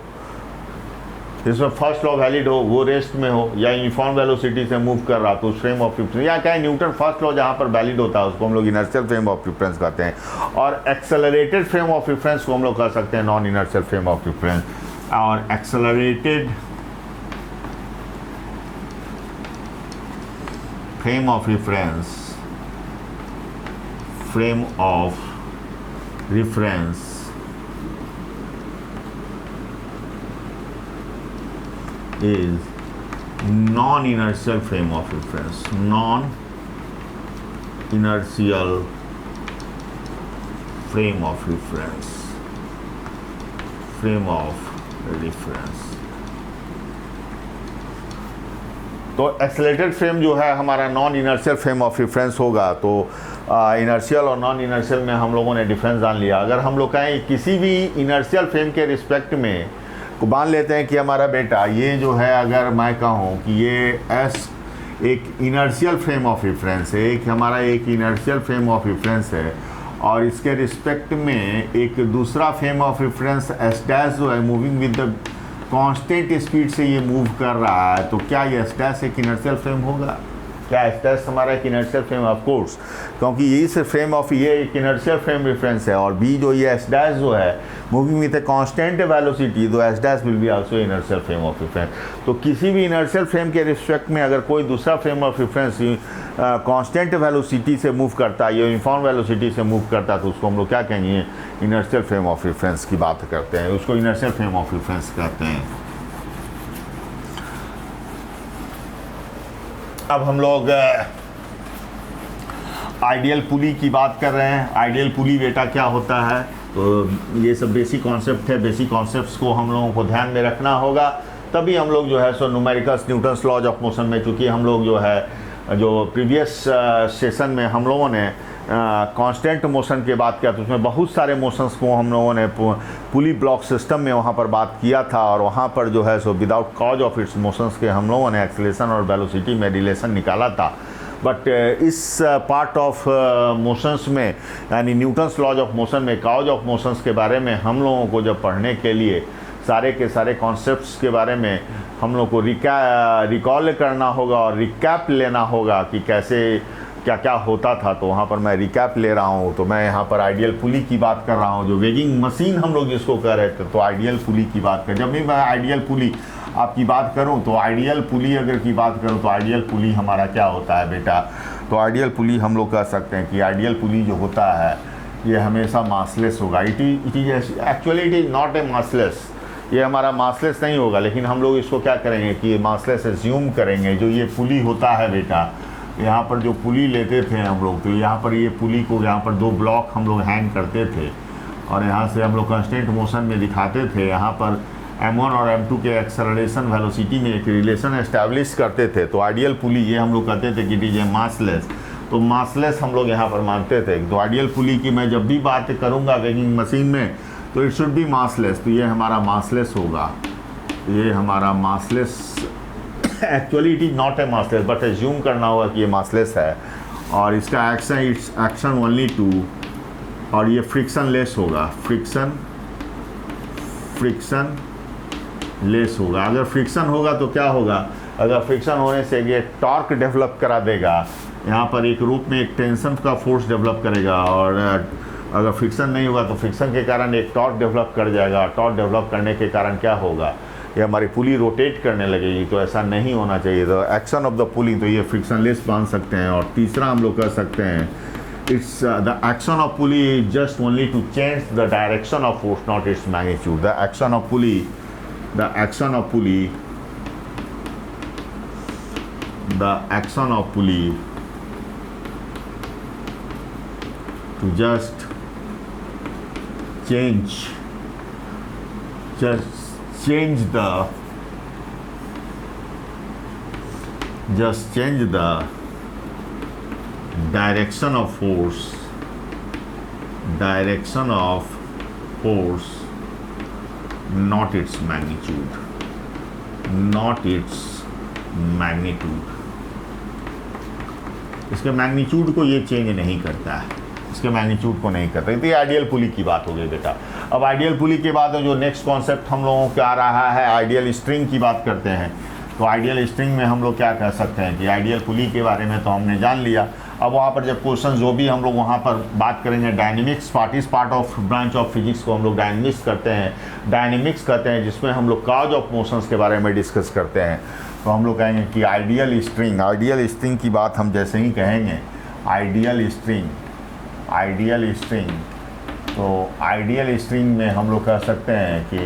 जिसमें फर्स्ट लॉ वैलिड हो, वो रेस्ट में हो या यूनिफॉर्म वेलोसिटी से मूव कर रहा तो उस फ्रेम ऑफ रेफरेंस, या क्या है न्यूटन फर्स्ट लॉ जहाँ पर वैलिड होता है उसको हम लोग इनर्शियल फ्रेम ऑफ रेफरेंस कहते हैं। और एक्सेलरेटेड फ्रेम ऑफ रेफरेंस को हम लोग कह सकते हैं non inertial frame of reference. और accelerated frame of reference is non-inertial frame of reference, non-inertial frame of reference, तो एक्सेलरेटेड फ्रेम जो है हमारा non inertial frame of reference होगा। तो इनर्शियल और नॉन इनर्शियल में हम लोगों ने डिफरेंस जान लिया। अगर हम लोग कहें किसी भी इनर्शियल फ्रेम के रिस्पेक्ट में को मान लेते हैं कि हमारा बेटा ये जो है, अगर मैं कहूँ कि ये एस एक इनर्शियल फ्रेम ऑफ रेफरेंस है, एक हमारा एक इनर्शियल फ्रेम ऑफ रेफरेंस है और इसके रिस्पेक्ट में एक दूसरा frame of reference S dash जो है moving with the constant speed से ये मूव कर रहा है, तो क्या ये एस डैश एक इनर्शियल फ्रेम होगा? क्या एस डैश हमारा एक इनर्शियल फ्रेम? ऑफ कोर्स, क्योंकि यही से फ्रेम ऑफ ये एक इनर्शियल फ्रेम रेफरेंस है, और बी जो ये एस डैश जो है moving with a constant velocity, तो S dash will be also inertial frame of reference. तो किसी भी इनर्शियल फ्रेम के रिस्पेक्ट में अगर कोई दूसरा frame of reference constant velocity से मूव करता है, यूनिफॉर्म वेलोसिटी से मूव करता है, तो उसको हम लोग क्या कहेंगे? इनर्शियल फ्रेम ऑफ रेफरेंस की बात करते हैं, उसको इनर्शियल फ्रेम ऑफ रेफरेंस कहते हैं। अब हम लोग आइडियल पुली की बात कर रहे हैं। आइडियल पुली बेटा क्या होता है? तो ये सब बेसिक कॉन्सेप्ट है, बेसिक कॉन्सेप्ट्स को हम लोगों को ध्यान में रखना होगा, तभी हम लोग जो है सो numericals, Newton's laws of motion में, चूँकि हम लोग जो है जो प्रीवियस सेशन में हम लोगों ने कांस्टेंट मोशन की बात किया, तो उसमें बहुत सारे मोशंस को हम लोगों ने पुली ब्लॉक सिस्टम में वहाँ पर बात किया था, और वहाँ पर जो है so without cause of its motions के हम लोगों ने एक्सेलरेशन और वेलोसिटी में रिलेशन निकाला था। बट इस पार्ट ऑफ मोशंस में, यानी न्यूटन्स लॉज ऑफ मोशन में कॉज ऑफ मोशंस के बारे में हम लोगों को जब पढ़ने के लिए सारे के सारे कॉन्सेप्ट्स के बारे में हम लोग को रिकॉल करना होगा और रिकैप लेना होगा कि कैसे क्या क्या होता था, तो वहाँ पर मैं रिकैप ले रहा हूँ। तो मैं यहाँ पर आइडियल पुली की बात कर रहा हूँ, जो वेगिंग मशीन हम लोग जिसको कह रहे थे, तो आइडियल पुली की बात कर, जब भी मैं आइडियल पुली आपकी बात करूं, तो आइडियल पुली अगर की बात करूं, तो आइडियल पुली हमारा क्या होता है बेटा? तो आइडियल पुली हम लोग कह सकते हैं कि आइडियल पुली जो होता है ये हमेशा मासलेस होगा। It is actually it is not a massless, ये हमारा मासलेस नहीं होगा, लेकिन हम लोग इसको क्या करेंगे कि ये मासलेस एज्यूम करेंगे। जो ये पुली होता है बेटा, यहाँ पर जो पुली लेते थे हम लोग, तो यहाँ पर ये पुली को यहाँ पर 2 ब्लॉक हम लोग हैंग करते थे, और यहाँ से हम लोग कांस्टेंट मोशन में दिखाते थे। यहाँ पर m1 और m2 के एक्सेलरेशन वेलोसिटी में एक रिलेशन एस्टैब्लिश करते थे। तो आइडियल पुली ये हम लोग कहते थे कि इट इज ए मासलेस, तो मासलेस हम लोग यहाँ पर मानते थे। तो आइडियल पुली की मैं जब भी बात करूँगा वेगिंग मशीन में, तो इट शुड बी मासलेस, तो ये हमारा मासलेस होगा, ये हमारा massless. Actually it is not a massless, but assume करना होगा कि ये मासलेस है, और इसका action its action only to, और ये फ्रिक्शन लेस होगा, फ्रिक्शन लेस होगा। अगर फ्रिक्शन होगा तो क्या होगा? अगर फ्रिक्शन होने से ये टॉर्क डेवलप करा देगा, यहाँ पर एक रूप में एक टेंशन का फोर्स डेवलप करेगा, और अगर फ्रिक्शन नहीं होगा तो फ्रिक्शन के कारण एक टॉर्क डेवलप कर जाएगा। टॉर्क डेवलप करने के कारण क्या होगा? ये हमारी पुली रोटेट करने लगेगी, तो ऐसा नहीं होना चाहिए। तो एक्शन ऑफ द पुली, तो ये फ्रिक्शन लेस मान सकते हैं। और तीसरा हम लोग कह सकते हैं its the action of pulley just only to change the direction of force, not its magnitude. The action of pulley the action of pulley to just change the direction of force, not its magnitude। इसके magnitude को ये change नहीं करता है, इसके magnitude को नहीं करता। तो ये आइडियल पुली की बात हो गई बेटा। अब आइडियल पुली के बाद जो नेक्स्ट कॉन्सेप्ट हम लोगों को आ रहा है, आइडियल स्ट्रिंग की बात करते हैं। तो आइडियल स्ट्रिंग में हम लोग क्या कह सकते हैं कि आइडियल पुली के बारे में तो हमने जान लिया। अब वहाँ पर जब क्वेश्चन जो भी हम लोग वहाँ पर बात करेंगे, dynamics part of branch of physics को हम लोग डायनेमिक्स कहते हैं, जिसमें हम लोग कॉज ऑफ मोशंस के बारे में डिस्कस करते हैं। तो हम लोग कहेंगे कि आइडियल स्ट्रिंग की बात हम जैसे ही कहेंगे, आइडियल स्ट्रिंग, तो आइडियल स्ट्रिंग में हम लोग कह सकते हैं कि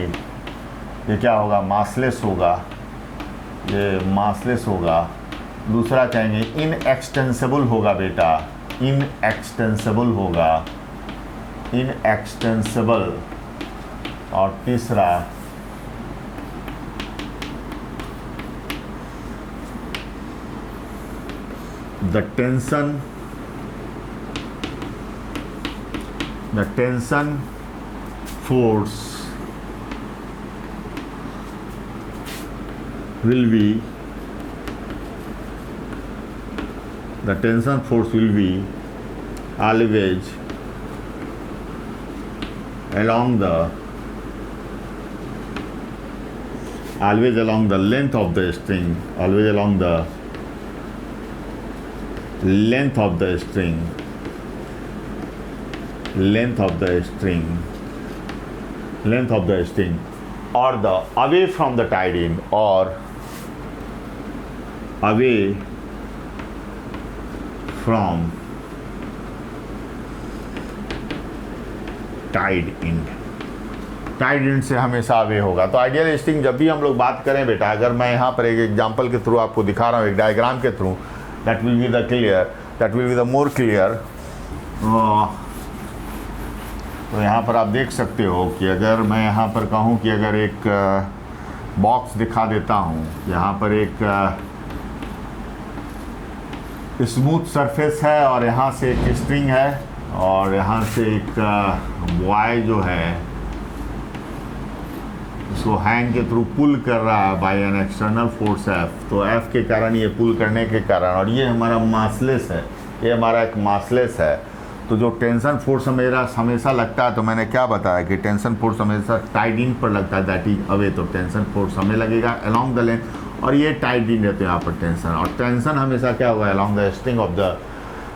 ये क्या होगा? मासलेस होगा। दूसरा कहेंगे इनएक्सटेंसिबल होगा बेटा, इनएक्सटेंसिबल। और तीसरा the tension force will be always along the always along the length of the string, always along the length of the string, length of the string, length of the string, or the away from the tied end, or away from tied end, tied end से हमेशा away होगा। तो ideal string जब भी हम लोग बात करें बेटा, अगर मैं यहाँ पर एक एग्जांपल के थ्रू आपको दिखा रहा हूँ, एक डायग्राम के through, that will be the clear, that will be the more clear. तो यहाँ पर आप देख सकते हो कि अगर मैं यहाँ पर कहूँ कि अगर एक बॉक्स दिखा देता हूँ, यहाँ पर एक स्मूथ सरफेस है और यहाँ से एक स्ट्रिंग है और यहाँ से एक बॉय जो है इसको हैंड के थ्रू पुल कर रहा है by an external force F. तो एफ के कारण, ये पुल करने के कारण, और ये हमारा मासलेस है, ये हमारा एक मासलेस है। तो जो टेंशन फोर्स मेरा हमेशा लगता है, तो मैंने क्या बताया कि टेंशन फोर्स हमेशा टाइड इन पर लगता है, दैट इज अवे। तो टेंशन फोर्स हमें लगेगा अलोंग द लेंथ, और ये टाइड इन रहते हैं यहाँ पर टेंशन, और टेंशन हमेशा क्या होगा along the string of the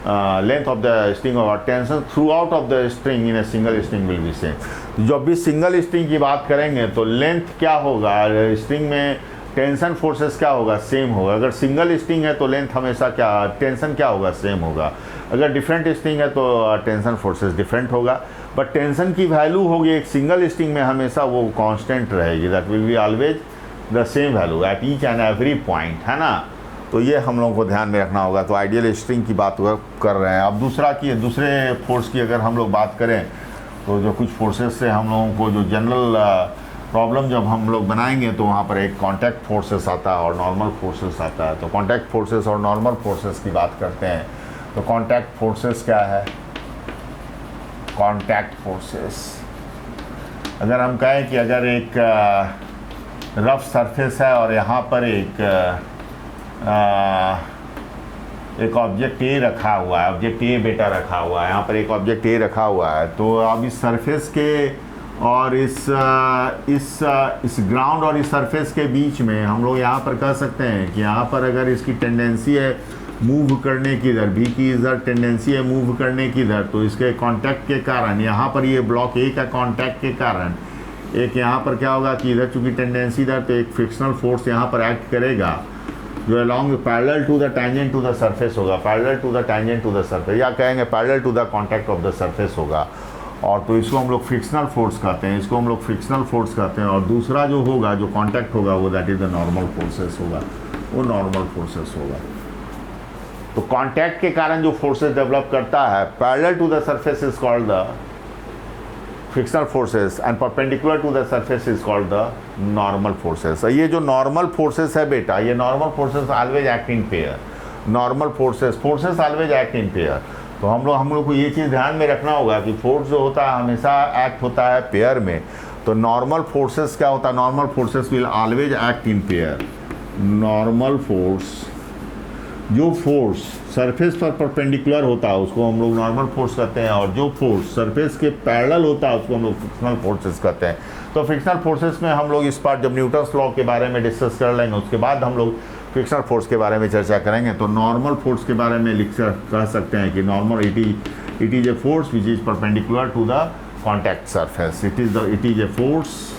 length of the string, और tension throughout of the string in a single string will be same. जब भी सिंगल स्ट्रिंग की बात करेंगे तो लेंथ क्या होगा स्ट्रिंग में, टेंशन फोर्सेस क्या होगा, सेम होगा। अगर सिंगल स्ट्रिंग है तो लेंथ हमेशा क्या, टेंशन क्या होगा, सेम होगा। अगर डिफरेंट स्ट्रिंग है तो टेंशन फोर्सेस डिफरेंट होगा, बट टेंशन की वैल्यू होगी एक सिंगल स्ट्रिंग में हमेशा वो कांस्टेंट रहेगी, that will be always the same value at each and every point, है ना। तो ये हम लोगों को ध्यान में रखना होगा। तो आइडियल स्ट्रिंग की बात कर रहे हैं। अब दूसरे फोर्स की अगर हम लोग बात करें, तो जो कुछ फोर्सेस से हम लोगों को जो जनरल प्रॉब्लम जब हम लोग बनाएंगे, तो वहाँ पर एक कॉन्टैक्ट फोर्सेस आता है और नॉर्मल फोर्सेस आता है। तो कॉन्टैक्ट फोर्सेस और नॉर्मल फोर्सेस की बात करते हैं। तो कॉन्टैक्ट फोर्सेस क्या है, कॉन्टैक्ट फोर्सेस अगर हम कहें कि अगर एक रफ सरफेस है और यहाँ पर एक ऑब्जेक्ट ए रखा हुआ है, ऑब्जेक्ट ए बेटा रखा हुआ है, यहाँ पर एक ऑब्जेक्ट ए रखा हुआ है। तो अब इस सरफेस के और इस ग्राउंड और इस सरफेस के बीच में हम लोग यहाँ पर कह सकते हैं कि यहाँ पर अगर इसकी टेंडेंसी है मूव करने की इधर, भी की इधर टेंडेंसी है मूव करने की इधर, तो इसके कांटेक्ट के कारण यहाँ पर ये ब्लॉक ए का कांटेक्ट के कारण एक यहाँ पर क्या होगा कि इधर चूँकि टेंडेंसी इधर, तो एक फ्रिक्शनल फोर्स यहाँ पर एक्ट करेगा जो along parallel to the tangent to the surface होगा, parallel to the tangent to the surface, या कहेंगे parallel to the contact of the surface होगा। और तो इसको हम लोग फ्रिक्शनल फोर्स कहते हैं, इसको हम लोग फ्रिक्शनल फोर्स कहते हैं। और दूसरा जो होगा, जो कांटेक्ट होगा, वो that is the normal forces होगा, वो नॉर्मल फोर्सेस होगा। तो कांटेक्ट के कारण जो फोर्सेस डेवलप करता है, parallel to the surface is called the frictional forces and perpendicular to the surface is called the normal forces. ये जो नॉर्मल फोर्सेस है बेटा, ये normal forces always act in pair, normal forces always act in pair. तो हम लोग को ये चीज़ ध्यान में रखना होगा कि फोर्स जो होता है हमेशा एक्ट होता है पेयर में। तो नॉर्मल फोर्सेस क्या होता है, normal forces will always act in pair. Normal force, जो फोर्स सरफेस पर परपेंडिकुलर होता है उसको हम लोग नॉर्मल फोर्स कहते हैं, और जो फोर्स सरफेस के पैरेलल होता है उसको हम लोग फ्रिक्शनल फोर्सेस कहते हैं। तो फ्रिक्शनल फोर्सेस में हम लोग इस बार जब न्यूटन्स लॉ के बारे में डिस्कस कर लेंगे, उसके बाद हम लोग फ्रिक्शनल फोर्स के बारे में चर्चा करेंगे। तो नॉर्मल फोर्स के बारे में कह सकते हैं कि normal it is a force which is perpendicular to the contact surface. It is a force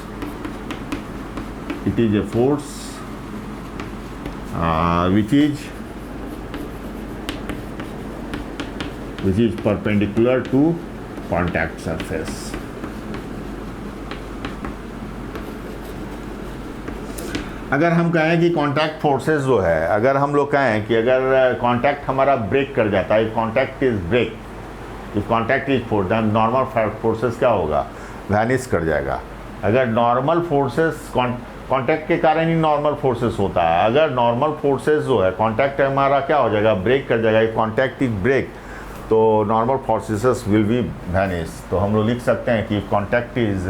which is perpendicular to contact surface। अगर हम कहें कि कांटेक्ट फोर्सेस जो है, अगर हम लोग कहें कि अगर कांटेक्ट हमारा ब्रेक कर जाता है, contact is break, if contact is force, then normal forces क्या होगा, वैनिश कर जाएगा। अगर नॉर्मल फोर्सेस कांटेक्ट के कारण ही नॉर्मल फोर्सेस होता है। अगर नॉर्मल फोर्सेस जो है, कांटेक्ट हमारा क्या हो जाएगा, ब्रेक कर जाएगा। इफ कांटेक्ट इज ब्रेक, तो normal forces will be vanish. तो हम लोग लिख सकते हैं कि कांटेक्ट इज,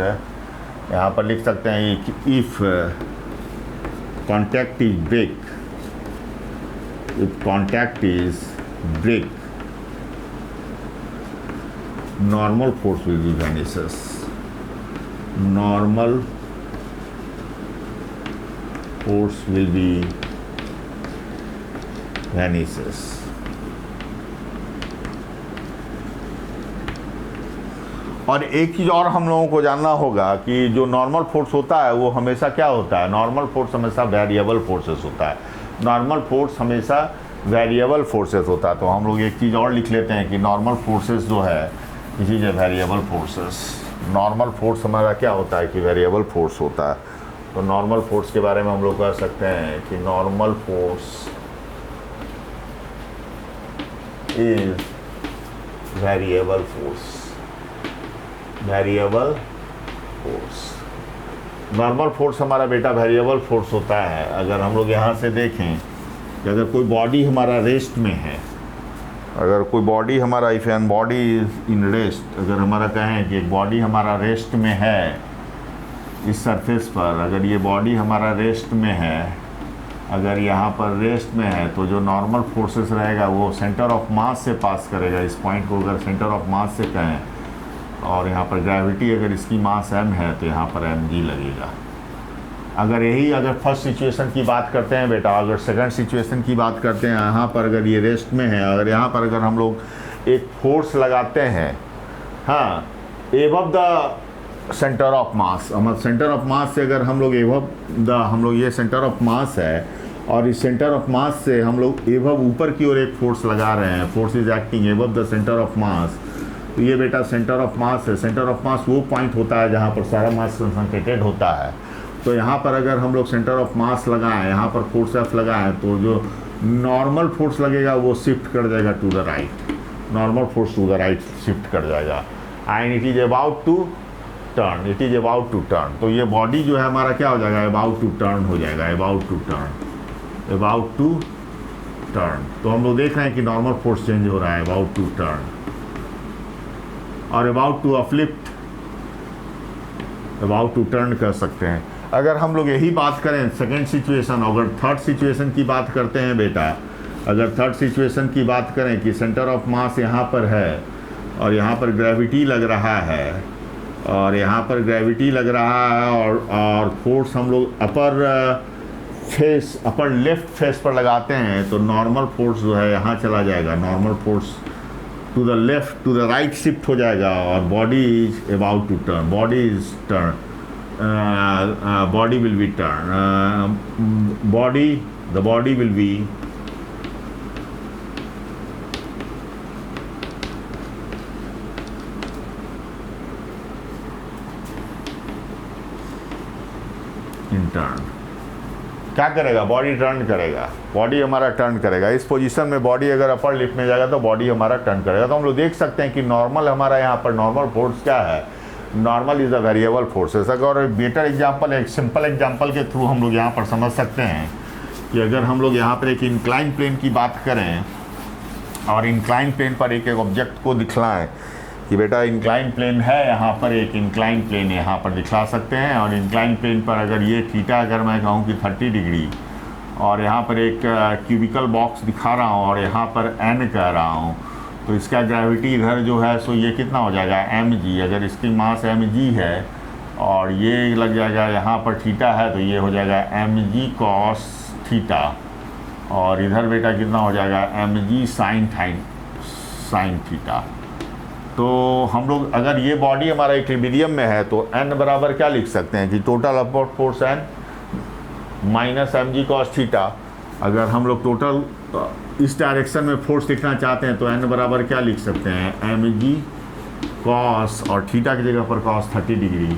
यहाँ पर लिख सकते हैं कि if contact is break, if contact is break, normal force will be vanishes, normal force will be vanishes. और एक चीज़ और हम लोगों को जानना होगा कि जो नॉर्मल फोर्स होता है वो हमेशा क्या होता है, नॉर्मल फोर्स हमेशा वेरिएबल फोर्सेस होता है, नॉर्मल फोर्स हमेशा वेरिएबल फोर्सेस होता है। तो हम लोग एक चीज़ और लिख लेते हैं कि नॉर्मल फोर्सेस जो है it is a variable forces. Normal force हमारा क्या होता है कि वेरिएबल फोर्स होता है। तो नॉर्मल फोर्स के बारे में हम लोग कह सकते हैं कि normal force is variable force. Variable force, normal force हमारा बेटा वेरिएबल फोर्स होता है। अगर हम लोग यहाँ से देखें कि अगर कोई बॉडी हमारा रेस्ट में है, अगर कोई बॉडी हमारा if an body is in rest, अगर हमारा कहें कि एक बॉडी हमारा रेस्ट में है इस सरफेस पर, अगर ये बॉडी हमारा रेस्ट में है, अगर यहाँ पर रेस्ट में है तो जो नॉर्मल फोर्सेस रहेगा वो सेंटर ऑफ मास से पास करेगा। इस पॉइंट को अगर सेंटर ऑफ मास से कहें और यहाँ पर ग्रेविटी अगर इसकी मास m है तो यहाँ पर mg लगेगा। अगर फर्स्ट सिचुएशन की बात करते हैं बेटा, अगर सेकंड सिचुएशन की बात करते हैं, यहाँ पर अगर ये रेस्ट में है, अगर यहाँ पर अगर हम लोग एक फोर्स लगाते हैं, हाँ, above the centre of mass, हमारे सेंटर ऑफ मास से अगर हम लोग हम लोग ये सेंटर ऑफ मास है और इस सेंटर ऑफ मास से हम लोग एबव ऊपर की ओर एक फोर्स लगा रहे हैं, force is acting above the centre of mass, तो ये बेटा सेंटर ऑफ मास है। सेंटर ऑफ मास वो पॉइंट होता है जहाँ पर सारा मास कंसंट्रेटेड होता है। तो यहाँ पर अगर हम लोग सेंटर ऑफ मास लगाएं, यहाँ पर फोर्स एफ लगाएं, तो जो नॉर्मल फोर्स लगेगा वो शिफ्ट कर जाएगा to the right, normal force to the right shift कर जाएगा and it is about to turn, it is about to turn. तो ये बॉडी जो है हमारा क्या हो जाएगा, अबाउट टू टर्न हो जाएगा, about to turn, about to turn. तो हम लोग देख रहे हैं कि नॉर्मल फोर्स चेंज हो रहा है, अबाउट टू टर्न और about to uplift, about to turn कर सकते हैं। अगर हम लोग यही बात करें सेकेंड सिचुएशन, अगर थर्ड सिचुएशन की बात करते हैं बेटा, अगर थर्ड सिचुएशन की बात करें कि सेंटर ऑफ मास यहाँ पर है और यहाँ पर ग्रेविटी लग रहा है और यहाँ पर ग्रेविटी लग रहा है और फोर्स हम लोग अपर लेफ्ट फेस पर लगाते हैं, तो नॉर्मल फोर्स जो है यहाँ चला जाएगा, normal force to the left to the right shift हो जाएगा और body is about to turn, body is turn, body will be turn, the body will be in turn. क्या करेगा, बॉडी टर्न करेगा, बॉडी हमारा टर्न करेगा। इस position में बॉडी अगर अपर लिफ्ट में जाएगा तो बॉडी हमारा टर्न करेगा। तो हम लोग देख सकते हैं कि नॉर्मल हमारा यहाँ पर नॉर्मल फोर्स क्या है, normal is a variable forces. अगर बेटर एग्जांपल, एक सिंपल एग्जांपल के थ्रू हम लोग यहाँ पर समझ सकते हैं कि अगर हम लोग यहाँ पर एक इंक्लाइन प्लेन की बात करें और इंक्लाइन प्लेन पर एक ऑब्जेक्ट को दिखलाएं कि बेटा इंक्लाइन प्लेन है, यहाँ पर एक इंक्लाइन प्लेन यहाँ पर दिखला सकते हैं और इंक्लाइन प्लेन पर अगर ये थीटा अगर मैं कहूँ कि 30 डिग्री और यहाँ पर एक क्यूबिकल बॉक्स दिखा रहा हूँ और यहाँ पर n कह रहा हूँ, तो इसका ग्रेविटी इधर जो है सो ये कितना हो जाएगा mg। अगर इसकी मास mg है और ये लग जाएगा यहाँ पर थीटा है तो ये हो जाएगा mg cos थीटा और इधर बेटा कितना हो जाएगा mg sin थीटा। तो हम लोग अगर ये बॉडी हमारा इक्विलिब्रियम में है तो n बराबर क्या लिख सकते हैं कि total upward force n minus mg cos theta. अगर हम लोग टोटल इस डायरेक्शन में फोर्स लिखना चाहते हैं तो n बराबर क्या लिख सकते हैं, mg cos और थीटा की जगह पर cos 30 डिग्री।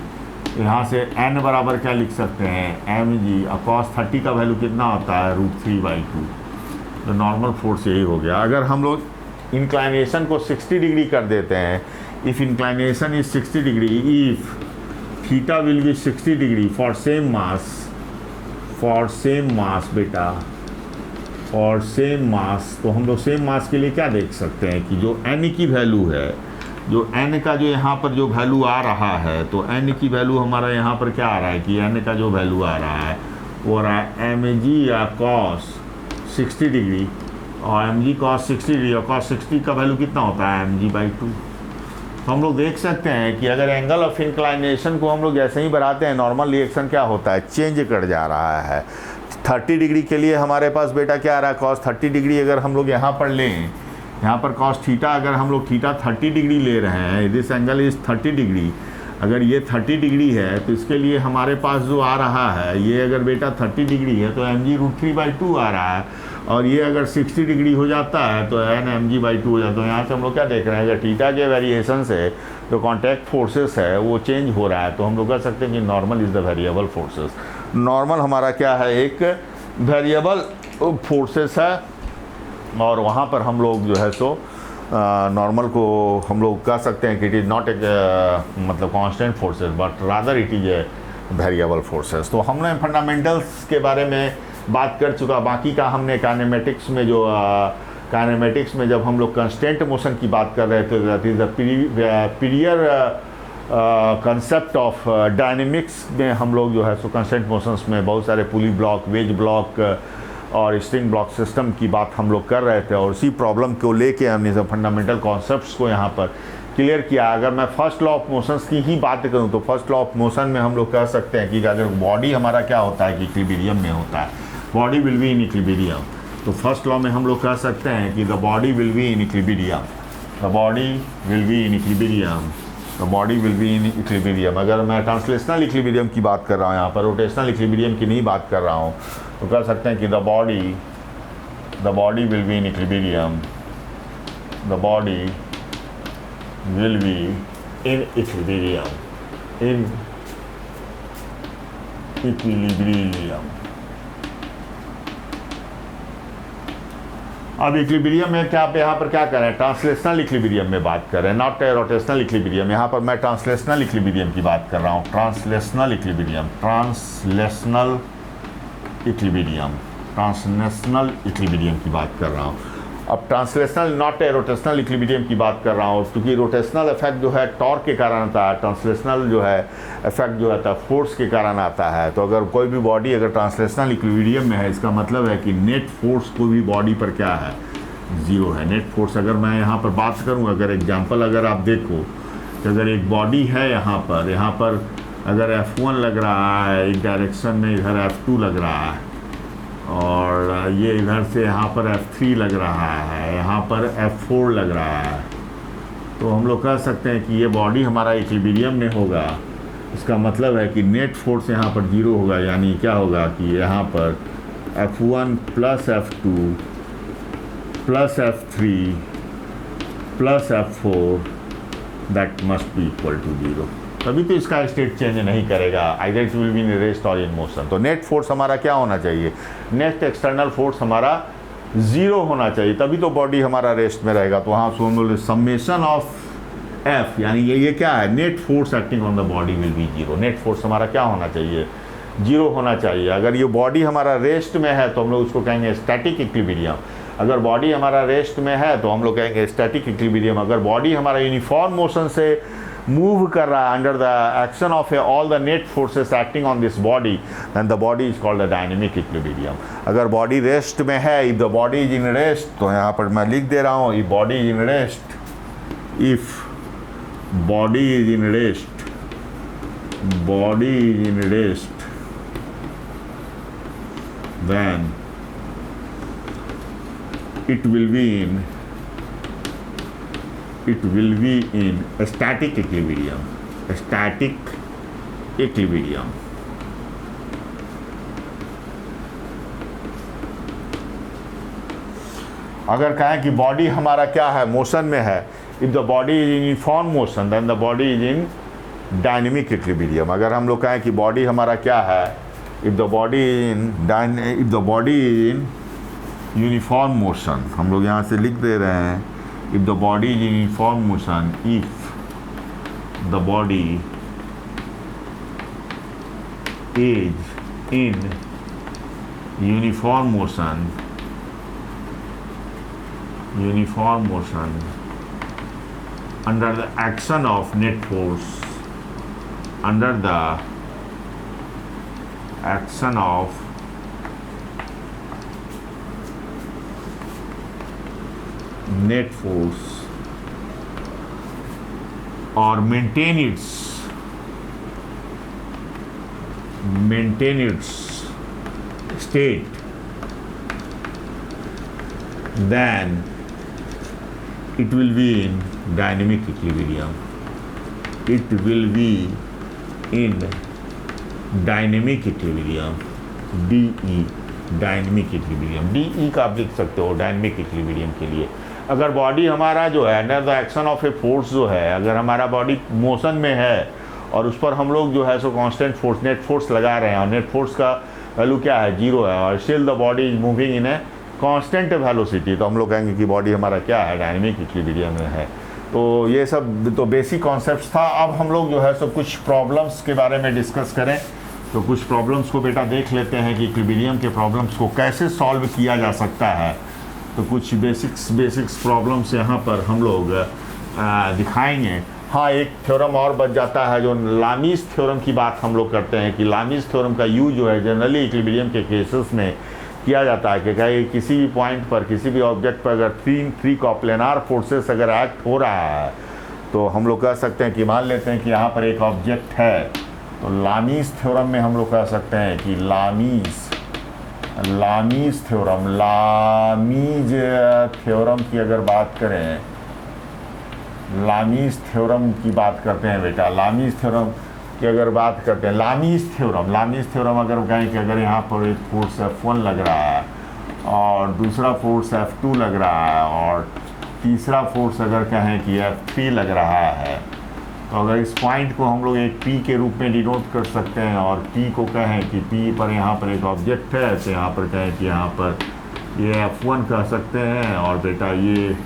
यहाँ से n बराबर क्या लिख सकते हैं, mg और cos 30 का वैल्यू कितना होता है, √3/2। तो नॉर्मल फोर्स यही हो गया। अगर हम लोग इंक्लाइनेशन को 60 डिग्री कर देते हैं, if inclination is 60 degree, if theta will be 60 degree for same mass बेटा, फॉर सेम मास, तो हम लोग सेम मास के लिए क्या देख सकते हैं कि जो n की वैल्यू है, जो n का जो यहाँ पर जो वैल्यू आ रहा है, तो n की वैल्यू हमारा यहाँ पर क्या आ रहा है कि n का जो वैल्यू आ रहा है वो आ रहा है mg या cos 60 डिग्री और mg cos 60 डिग्री और cos 60 का वैल्यू कितना होता है mg/2। तो हम लोग देख सकते हैं कि अगर एंगल ऑफ इंक्लाइनेशन को हम लोग जैसे ही बढ़ाते हैं, नॉर्मल रिएक्शन क्या होता है, चेंज कर जा रहा है। 30 डिग्री के लिए हमारे पास बेटा क्या आ रहा है, कॉस 30 डिग्री अगर हम लोग यहाँ पर लें, यहाँ पर कॉस थीटा अगर हम लोग थीटा 30 डिग्री ले रहे हैं, दिस एंगल इज़ 30 डिग्री, अगर ये 30 डिग्री है तो इसके लिए हमारे पास जो आ रहा है, ये अगर बेटा 30 डिग्री है तो mg√3/2 आ रहा है, और ये अगर 60 डिग्री हो जाता है तो n mg/2 हो जाता है। तो यहाँ से हम लोग क्या देख रहे हैं, अगर थीटा के वेरिएशन से जो कॉन्टैक्ट फोर्सेस है वो चेंज हो रहा है, तो हम लोग कह सकते हैं कि normal is the variable forces. Normal हमारा क्या है, एक वेरिएबल फोर्सेस है, और वहाँ पर हम लोग जो है सो नॉर्मल को हम लोग कह सकते हैं कि इट इज़ नॉट एक मतलब constant forces but rather it is a variable forces. तो हमने फंडामेंटल्स के बारे में बात कर चुका, बाकी का हमने काइनेमेटिक्स में जो काइनेमेटिक्स में जब हम लोग कांस्टेंट मोशन की बात कर रहे थे, that is the prior concept of dynamics में हम लोग जो है सो कांस्टेंट मोशंस में बहुत सारे पुली ब्लॉक, वेज ब्लॉक और स्ट्रिंग ब्लॉक सिस्टम की बात हम लोग कर रहे थे, और उसी प्रॉब्लम को लेके हमने सब फंडामेंटल कॉन्सेप्ट्स को यहाँ पर क्लियर किया। अगर मैं फर्स्ट लॉ ऑफ मोशंस की ही बात करूँ तो फर्स्ट लॉ ऑफ मोशन में हम लोग कह सकते हैं कि अगर बॉडी हमारा क्या होता है कि इक्विलिब्रियम में होता है, body will be in equilibrium, तो फर्स्ट लॉ में हम लोग कह सकते हैं कि the body will be in equilibrium, the body will be in equilibrium, the body will be in equilibrium. अगर मैं ट्रांसलेशनल इक्विलिब्रियम की बात कर रहा हूँ, यहाँ पर रोटेशनल इक्विलिब्रियम की नहीं बात कर रहा हूँ, तो कह सकते हैं कि the body will be in equilibrium, the body will be in equilibrium, in equilibrium. अब इक्विलिब्रियम में क्या आप यहाँ पर क्या कर रहे हैं, ट्रांसलेशनल इक्विलिब्रियम में बात कर रहे हैं, नॉट रोटेशनल इक्विलिब्रियम। यहाँ पर मैं ट्रांसलेशनल इक्विलिब्रियम की बात कर रहा हूँ, translational equilibrium, translational equilibrium, translational equilibrium की बात कर रहा हूँ। अब ट्रांसलेशनल नॉट रोटेशनल इक्विलिब्रियम की बात कर रहा हूँ, क्योंकि रोटेशनल इफेक्ट जो है टॉर्क के कारण आता है, ट्रांसलेशनल जो है इफेक्ट जो आता है फोर्स के कारण आता है। तो अगर कोई भी बॉडी अगर ट्रांसलेशनल इक्विलिब्रियम में है, इसका मतलब है कि नेट फोर्स कोई भी बॉडी पर क्या है, ज़ीरो है। नेट फोर्स अगर मैं यहाँ पर बात करूँ, अगर एग्जाम्पल अगर आप देखो कि अगर एक बॉडी है यहाँ पर अगर F1 लग रहा है एक डायरेक्शन में, इधर F2 लग रहा है, और ये इधर से यहाँ पर F3 लग रहा है, यहाँ पर F4 लग रहा है, तो हम लोग कह सकते हैं कि ये बॉडी हमारा इक्विलिब्रियम में होगा। इसका मतलब है कि नेट फोर्स यहाँ पर जीरो होगा, यानी क्या होगा कि यहाँ पर F1 plus F2 plus F3 plus F4 that must be equal to zero. तभी तो इसका स्टेट चेंज नहीं करेगा, either it will be in rest और इन मोशन। तो नेट फोर्स हमारा क्या होना चाहिए, नेट एक्सटर्नल फोर्स हमारा ज़ीरो होना चाहिए, तभी तो बॉडी हमारा रेस्ट में रहेगा। तो वहाँ सुन समेशन ऑफ एफ, यानी ये क्या है, net force acting on the body will B zero. Net force हमारा क्या होना चाहिए, जीरो होना चाहिए। अगर ये बॉडी हमारा रेस्ट में है तो हम लोग उसको कहेंगे स्टैटिक इक्विलिब्रियम। अगर बॉडी हमारा रेस्ट में है तो हम लोग कहेंगे स्टैटिक इक्विलिब्रियम। अगर बॉडी हमारा यूनिफॉर्म मोशन से मूव कर रहा है under the action of all the net forces acting on this body, then the body is called the dynamic equilibrium. अगर बॉडी रेस्ट में है, if the body is in rest, तो यहाँ पर मैं लिख दे रहा हूँ, if body is in rest, if body is in rest, body is in rest, then it will be in a static equilibrium, a static equilibrium. अगर कहें कि बॉडी हमारा क्या है, मोशन में है, if the body is in uniform motion then the body is in dynamic equilibrium. अगर हम लोग कहें कि बॉडी हमारा क्या है, if the body is in uniform motion, हम लोग यहाँ से लिख दे रहे हैं, if the body is in uniform motion, if the body is in uniform motion under the action of net force, under the action of net force, or maintain its state, then it will be in dynamic equilibrium. It will be in dynamic equilibrium, DE, dynamic equilibrium. DE का आप लिख सकते हो dynamic equilibrium के लिए। अगर body हमारा जो है under the action of a force जो है, अगर हमारा बॉडी मोशन में है और उस पर हम लोग जो है सो कांस्टेंट फोर्स नेट फोर्स लगा रहे हैं और नेट फोर्स का वैल्यू क्या है, 0 है, और still the body is moving in A constant velocity, तो हम लोग कहेंगे कि बॉडी हमारा क्या है, डायनेमिक इक्विलिब्रियम में है। तो ये सब तो बेसिक कॉन्सेप्ट्स था। अब हम लोग जो है सो कुछ प्रॉब्लम्स के बारे में डिस्कस करें। तो कुछ प्रॉब्लम्स को बेटा देख लेते हैं कि इक्विलिब्रियम के प्रॉब्लम्स को कैसे सॉल्व किया जा सकता है। तो कुछ बेसिक्स प्रॉब्लम्स यहाँ पर हम लोग दिखाएंगे। हाँ, एक थ्योरम और बच जाता है जो लामीज थ्योरम की बात हम लोग करते हैं कि लामीज थ्योरम का यूज जो है जनरली इक्विलिब्रियम के केसेस में किया जाता है कि किसी भी पॉइंट पर किसी भी ऑब्जेक्ट पर अगर थ्री कॉप्लेनार फोर्सेस अगर एक्ट हो रहा है तो हम लोग कह सकते हैं कि मान लेते हैं कि यहाँ पर एक ऑब्जेक्ट है, तो लामीज थ्योरम में हम लोग कह सकते हैं कि लामीज थ्योरम की अगर बात करें, लामीज थ्योरम की बात करते हैं बेटा, लामीज थ्योरम की अगर बात करते हैं, लामीज थ्योरम अगर कहें कि अगर यहाँ पर एक फोर्स F1 लग रहा है और दूसरा फोर्स F2 लग रहा है और तीसरा फोर्स अगर कहें कि F3 लग रहा है, तो अगर इस पॉइंट को हम लोग एक P के रूप में डिनोट कर सकते हैं और P को कहें कि P पर यहाँ पर एक ऑब्जेक्ट है, तो यहाँ पर कहें कि यहाँ पर ये F1 कह सकते हैं और बेटा ये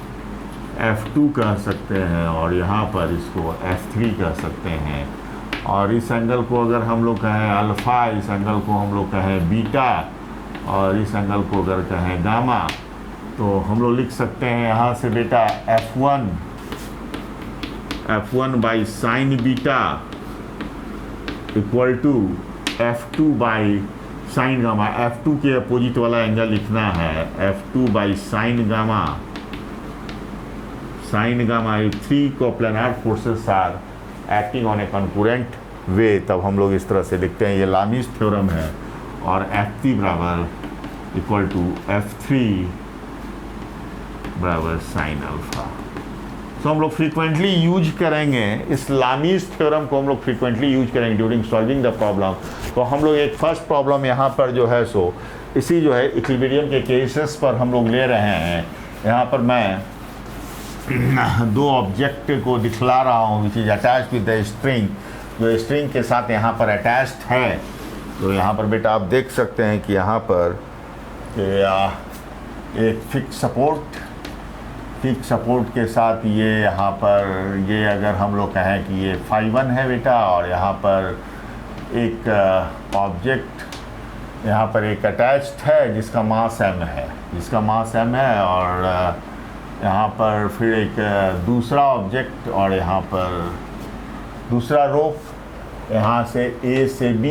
F2 कह सकते हैं और यहाँ पर इसको F3 कह सकते हैं। और इस एंगल को अगर हम लोग कहें अल्फ़ा, इस एंगल को हम लोग कहें बीटा और इस एंगल को अगर कहें गामा, तो हम लोग लिख सकते हैं यहाँ से बेटा F1 by sine beta equal to F2 by sine gamma. F2 के अपोजिट वाला एंगल लिखना है F2 by sine gamma. Three coplanar forces are acting on a concurrent way, तब हम लोग इस तरह से लिखते हैं। ये लामीज थ्योरम है और F3 बराबर इक्वल टू F3 बराबर साइन अल्फा। तो हम लोग फ्रीक्वेंटली यूज करेंगे इस लामीज थ्योरम को, हम लोग फ्रीक्वेंटली यूज करेंगे ड्यूरिंग सॉल्विंग द प्रॉब्लम। तो हम लोग एक फर्स्ट प्रॉब्लम यहाँ पर जो है सो इसी जो है इक्विलिब्रियम के केसेस पर हम लोग ले रहे हैं। यहाँ पर मैं दो ऑब्जेक्ट को दिखला रहा हूँ which is attached with the string, जो स्ट्रिंग के साथ यहाँ पर अटैच्ड है। तो यहाँ पर बेटा आप देख सकते हैं कि यहाँ पर एक फिक्स सपोर्ट के साथ ये यहाँ पर ये अगर हम लोग कहें कि ये φ1 है बेटा, और यहाँ पर एक ऑब्जेक्ट यहाँ पर एक अटैच्ड है जिसका मास m है, और यहाँ पर फिर एक दूसरा ऑब्जेक्ट और यहाँ पर दूसरा रोप, यहाँ से A से B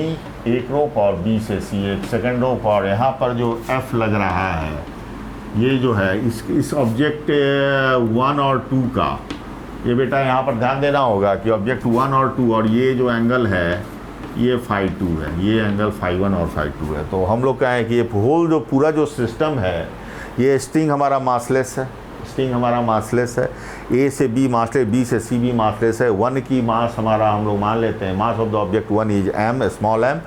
एक रोप और B से C एक सेकंड रोप, और यहाँ पर जो F लग रहा है ये जो है इस ऑब्जेक्ट 1 और 2 का, ये बेटा यहाँ पर ध्यान देना होगा कि ऑब्जेक्ट 1 और 2 और ये जो एंगल है ये φ2 है, ये एंगल φ1 और φ2 है। तो हम लोग कहें कि ये होल जो पूरा जो सिस्टम है, ये स्ट्रिंग हमारा मासलेस है, A से B मासलेस, B से C भी मासलेस है। 1 की मास हमारा हम लोग मान लेते हैं, mass of the object 1 is m small m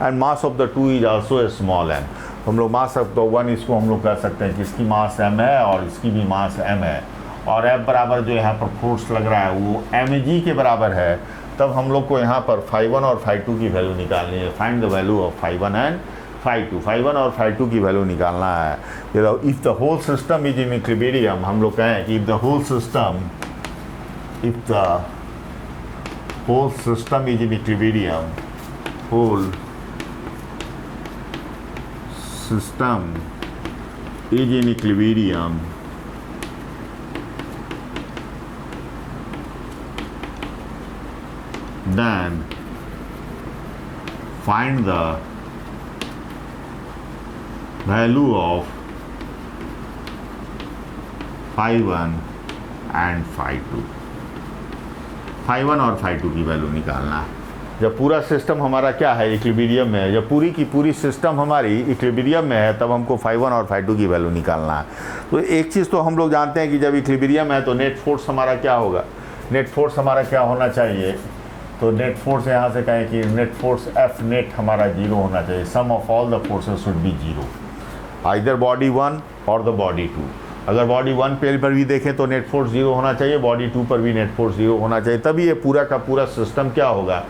and mass of the 2 is also small m। हम लोग मास ऑफ द 1 इसको हम लोग कह सकते हैं कि इसकी मास m है और इसकी भी मास m है, और F बराबर जो यहाँ पर फोर्स लग रहा है वो mg के बराबर है। तब हम लोग को यहाँ पर φ1 और φ2 की वैल्यू निकालनी है। Find the value of φ1 and φ1 और φ2 की वैल्यू निकालना है। If the whole system is in equilibrium, हम लोग कहें कि if the whole system is in equilibrium, whole system is in equilibrium, then find the value of φ1 and φ2. φ1 और φ2 की वैल्यू निकालना है। जब पूरा सिस्टम हमारा क्या है, इक्विलिब्रियम में है, जब पूरी की पूरी सिस्टम हमारी इक्विलिब्रियम में है, तब हमको φ1 और φ2 की वैल्यू निकालना है। तो एक चीज़ तो हम लोग जानते हैं कि जब इक्विलिब्रियम है तो नेट फोर्स हमारा क्या होगा, नेट फोर्स हमारा क्या होना चाहिए, तो नेट फोर्स यहाँ से कहें कि नेट फोर्स F नेट हमारा 0 होना चाहिए। Sum of all the forces should be 0, either body 1 और द बॉडी 2। अगर बॉडी 1 पे पर भी देखें तो नेट फोर्स 0 होना चाहिए, बॉडी 2 पर भी नेट फोर्स 0 होना चाहिए, तभी ये पूरा का पूरा सिस्टम क्या होगा,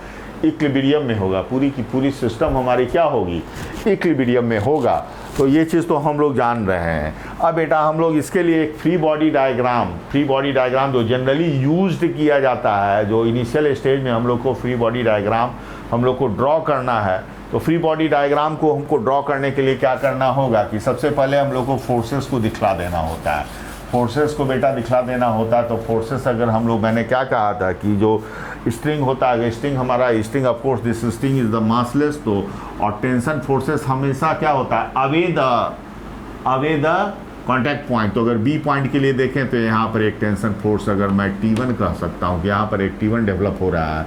इक्विलिब्रियम में होगा। पूरी की पूरी सिस्टम हमारी क्या होगी, इक्विलिब्रियम में होगा। तो ये चीज़ तो हम लोग जान रहे हैं। अब बेटा हम लोग इसके लिए एक फ्री बॉडी डायग्राम जो जनरली यूज्ड किया जाता है, जो इनिशियल स्टेज में हम लोग को फ्री बॉडी डायग्राम हम लोग को ड्रॉ करना है, तो फ्री बॉडी डायग्राम को हमको ड्रॉ करने के लिए क्या करना होगा कि सबसे पहले हम लोग को फोर्सेस को दिखला देना होता है। फोर्सेस को बेटा दिखला देना होता है तो फोर्सेस अगर हम लोग, मैंने क्या कहा था कि जो स्ट्रिंग होता है, स्ट्रिंग हमारा string of course this string is the massless, तो और टेंशन फोर्सेस हमेशा क्या होता है, अवे द कॉन्टैक्ट पॉइंट। तो अगर बी पॉइंट के लिए देखें तो यहाँ पर एक टेंशन फोर्स अगर मैं T1 कह सकता हूँ कि यहाँ पर एक T1 डेवलप हो रहा है,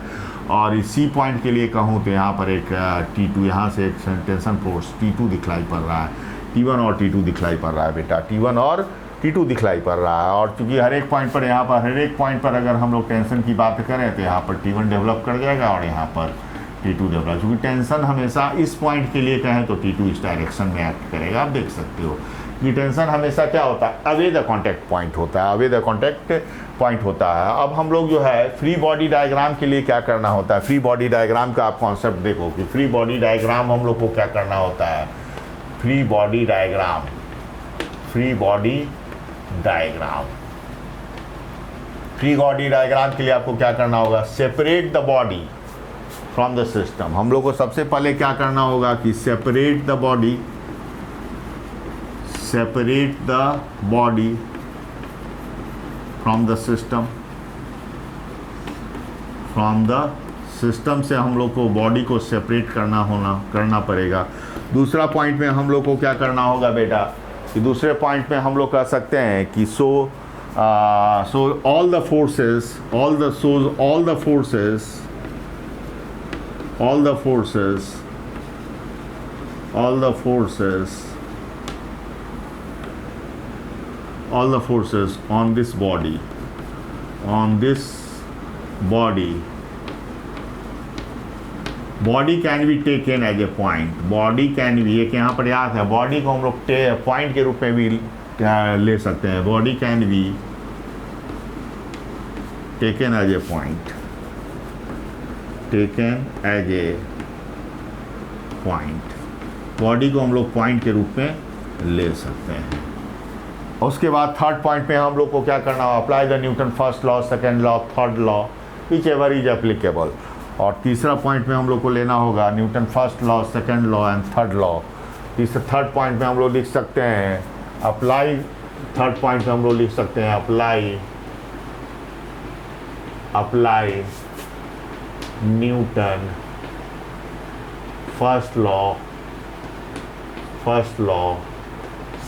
और इस सी पॉइंट के लिए कहूँ तो यहाँ पर एक T2, यहाँ से एक टेंशन फोर्स T2 दिखलाई पड़ रहा है, T1 और T2 दिखलाई पड़ रहा है बेटा, T1 और T2 दिखलाई पड़ रहा है। और चूंकि हर एक पॉइंट पर यहाँ पर हर एक पॉइंट पर अगर हम लोग टेंशन की बात करें तो यहाँ पर T1 डेवलप कर जाएगा और यहाँ पर T2 डेवलप, चूँकि टेंशन हमेशा इस पॉइंट के लिए कहें तो T2 इस डायरेक्शन में एक्ट करेगा। आप देख सकते हो कि टेंशन हमेशा क्या होता है, अवे द कॉन्टैक्ट पॉइंट होता है, अवे द कॉन्टैक्ट पॉइंट होता है। अब हम लोग जो है फ्री बॉडी डायग्राम के लिए क्या करना होता है, फ्री बॉडी डायग्राम का आप कॉन्सेप्ट देखो कि फ्री बॉडी डायग्राम हम लोग को क्या करना होता है, फ्री बॉडी डायग्राम के लिए आपको क्या करना होगा, separate the body from the system. हम लोग को सबसे पहले क्या करना होगा कि separate the body from the system से हम लोग को बॉडी को सेपरेट करना पड़ेगा। दूसरा पॉइंट में हम लोग को क्या करना होगा बेटा कि दूसरे पॉइंट में हम लोग कह सकते हैं कि so all the forces on this body can be taken as a point, body can भी, एक यहाँ पर याद है, बॉडी को हम लोग पॉइंट के रूप में भी ले सकते हैं, body can be taken as a point, body को हम लोग पॉइंट के रूप में ले सकते हैं। उसके बाद थर्ड पॉइंट में हम लोग को क्या करना है, apply the Newton first law, second law, third law, which ever is applicable. और तीसरा पॉइंट में हम लोग को लेना होगा Newton first law, second law and third law. Third point में हम लोग लिख सकते हैं अप्लाई, थर्ड पॉइंट में हम लोग लिख सकते हैं apply Newton first law,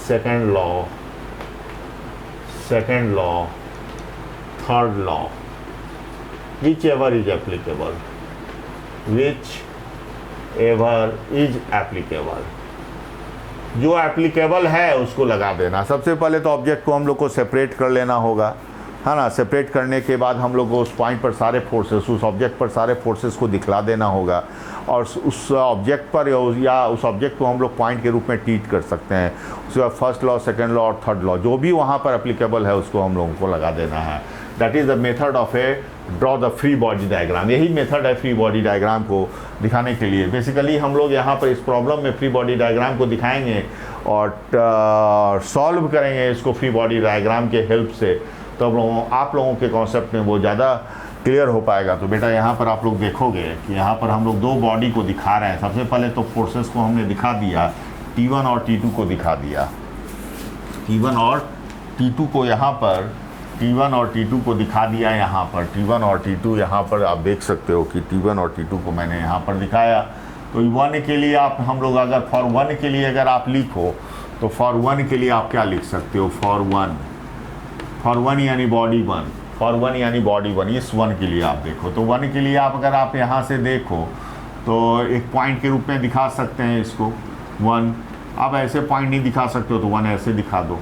second law, third law, whichever is applicable, जो एप्लीकेबल है उसको लगा देना। सबसे पहले तो ऑब्जेक्ट को हम लोग को सेपरेट कर लेना होगा, है ना। सेपरेट करने के बाद हम लोग को उस पॉइंट पर सारे फोर्सेस, उस ऑब्जेक्ट पर सारे फोर्सेस को दिखला देना होगा, और उस ऑब्जेक्ट पर या उस ऑब्जेक्ट को हम लोग पॉइंट के रूप में ट्रीट कर सकते हैं। उसके बाद फर्स्ट लॉ, सेकेंड लॉ और थर्ड लॉ जो भी वहाँ पर एप्लीकेबल है उसको हम लोगों को लगा देना है। That is the method of draw the free body diagram. यही मेथड है फ्री बॉडी डायग्राम को दिखाने के लिए। बेसिकली हम लोग यहाँ पर इस प्रॉब्लम में फ्री बॉडी डायग्राम को दिखाएंगे और सॉल्व करेंगे इसको फ्री बॉडी डायग्राम के हेल्प से, तो आप लोगों के कॉन्सेप्ट में वो ज़्यादा क्लियर हो पाएगा। तो बेटा यहाँ पर आप लोग देखोगे कि यहाँ पर हम लोग दो बॉडी को दिखा रहे हैं। सबसे पहले तो फोर्सेस को हमने दिखा दिया, T1 और T2 को दिखा दिया, T1 और T2 को यहाँ पर T1 और T2 को दिखा दिया। यहाँ पर T1 और T2 यहाँ पर आप देख सकते हो कि T1 और T2 को मैंने यहाँ पर दिखाया। तो 1 के लिए आप हम लोग अगर फॉर 1 के लिए अगर आप लिखो तो फॉर 1 के लिए आप क्या लिख सकते हो, फॉर 1 यानी बॉडी 1, फॉर वन यानी बॉडी वन, इस वन के लिए आप देखो। तो वन के लिए आप अगर आप यहाँ से देखो तो एक पॉइंट के रूप में दिखा सकते हैं इसको वन। आप ऐसे पॉइंट नहीं दिखा सकते हो तो वन ऐसे दिखा दो।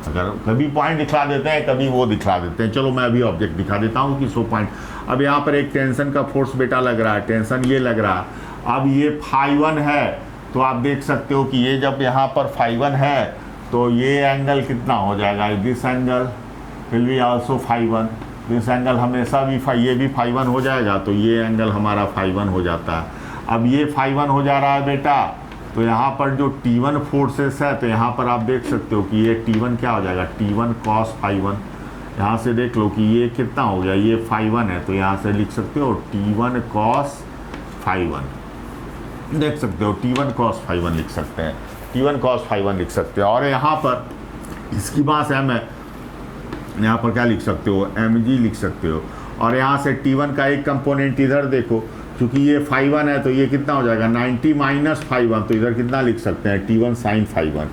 अगर कभी पॉइंट दिखा देते हैं, कभी वो दिखा देते हैं। चलो मैं अभी ऑब्जेक्ट दिखा देता हूँ कि सो पॉइंट। अब यहाँ पर एक टेंशन का फोर्स बेटा लग रहा है, टेंशन ये लग रहा है। अब ये φ1 है तो आप देख सकते हो कि ये जब यहाँ पर φ1 है तो ये एंगल कितना हो जाएगा, this angle will be also φ1। This angle हमेशा भी ये भी φ1 हो जाएगा, तो ये एंगल हमारा φ1 हो जाता है। अब ये φ1 हो जा रहा है बेटा, तो यहाँ पर जो T1 फोर्सेस है तो यहाँ पर आप देख सकते हो कि ये T1 क्या हो जाएगा, T1 cos φ1। यहाँ से देख लो कि ये कितना हो गया, ये φ1 है, तो यहाँ से लिख सकते हो T1 cos φ1। देख सकते हो T1 cos φ1 लिख सकते हैं, T1 cos φ1 लिख सकते हैं। और यहाँ पर इसकी बात m है, यहाँ पर क्या लिख सकते हो, mg लिख सकते हो। और यहाँ से T1 का एक कंपोनेंट इधर देखो, क्योंकि ये φ1 है तो ये कितना हो जाएगा 90 माइनस φ1, तो इधर कितना लिख सकते हैं T1 sin φ1।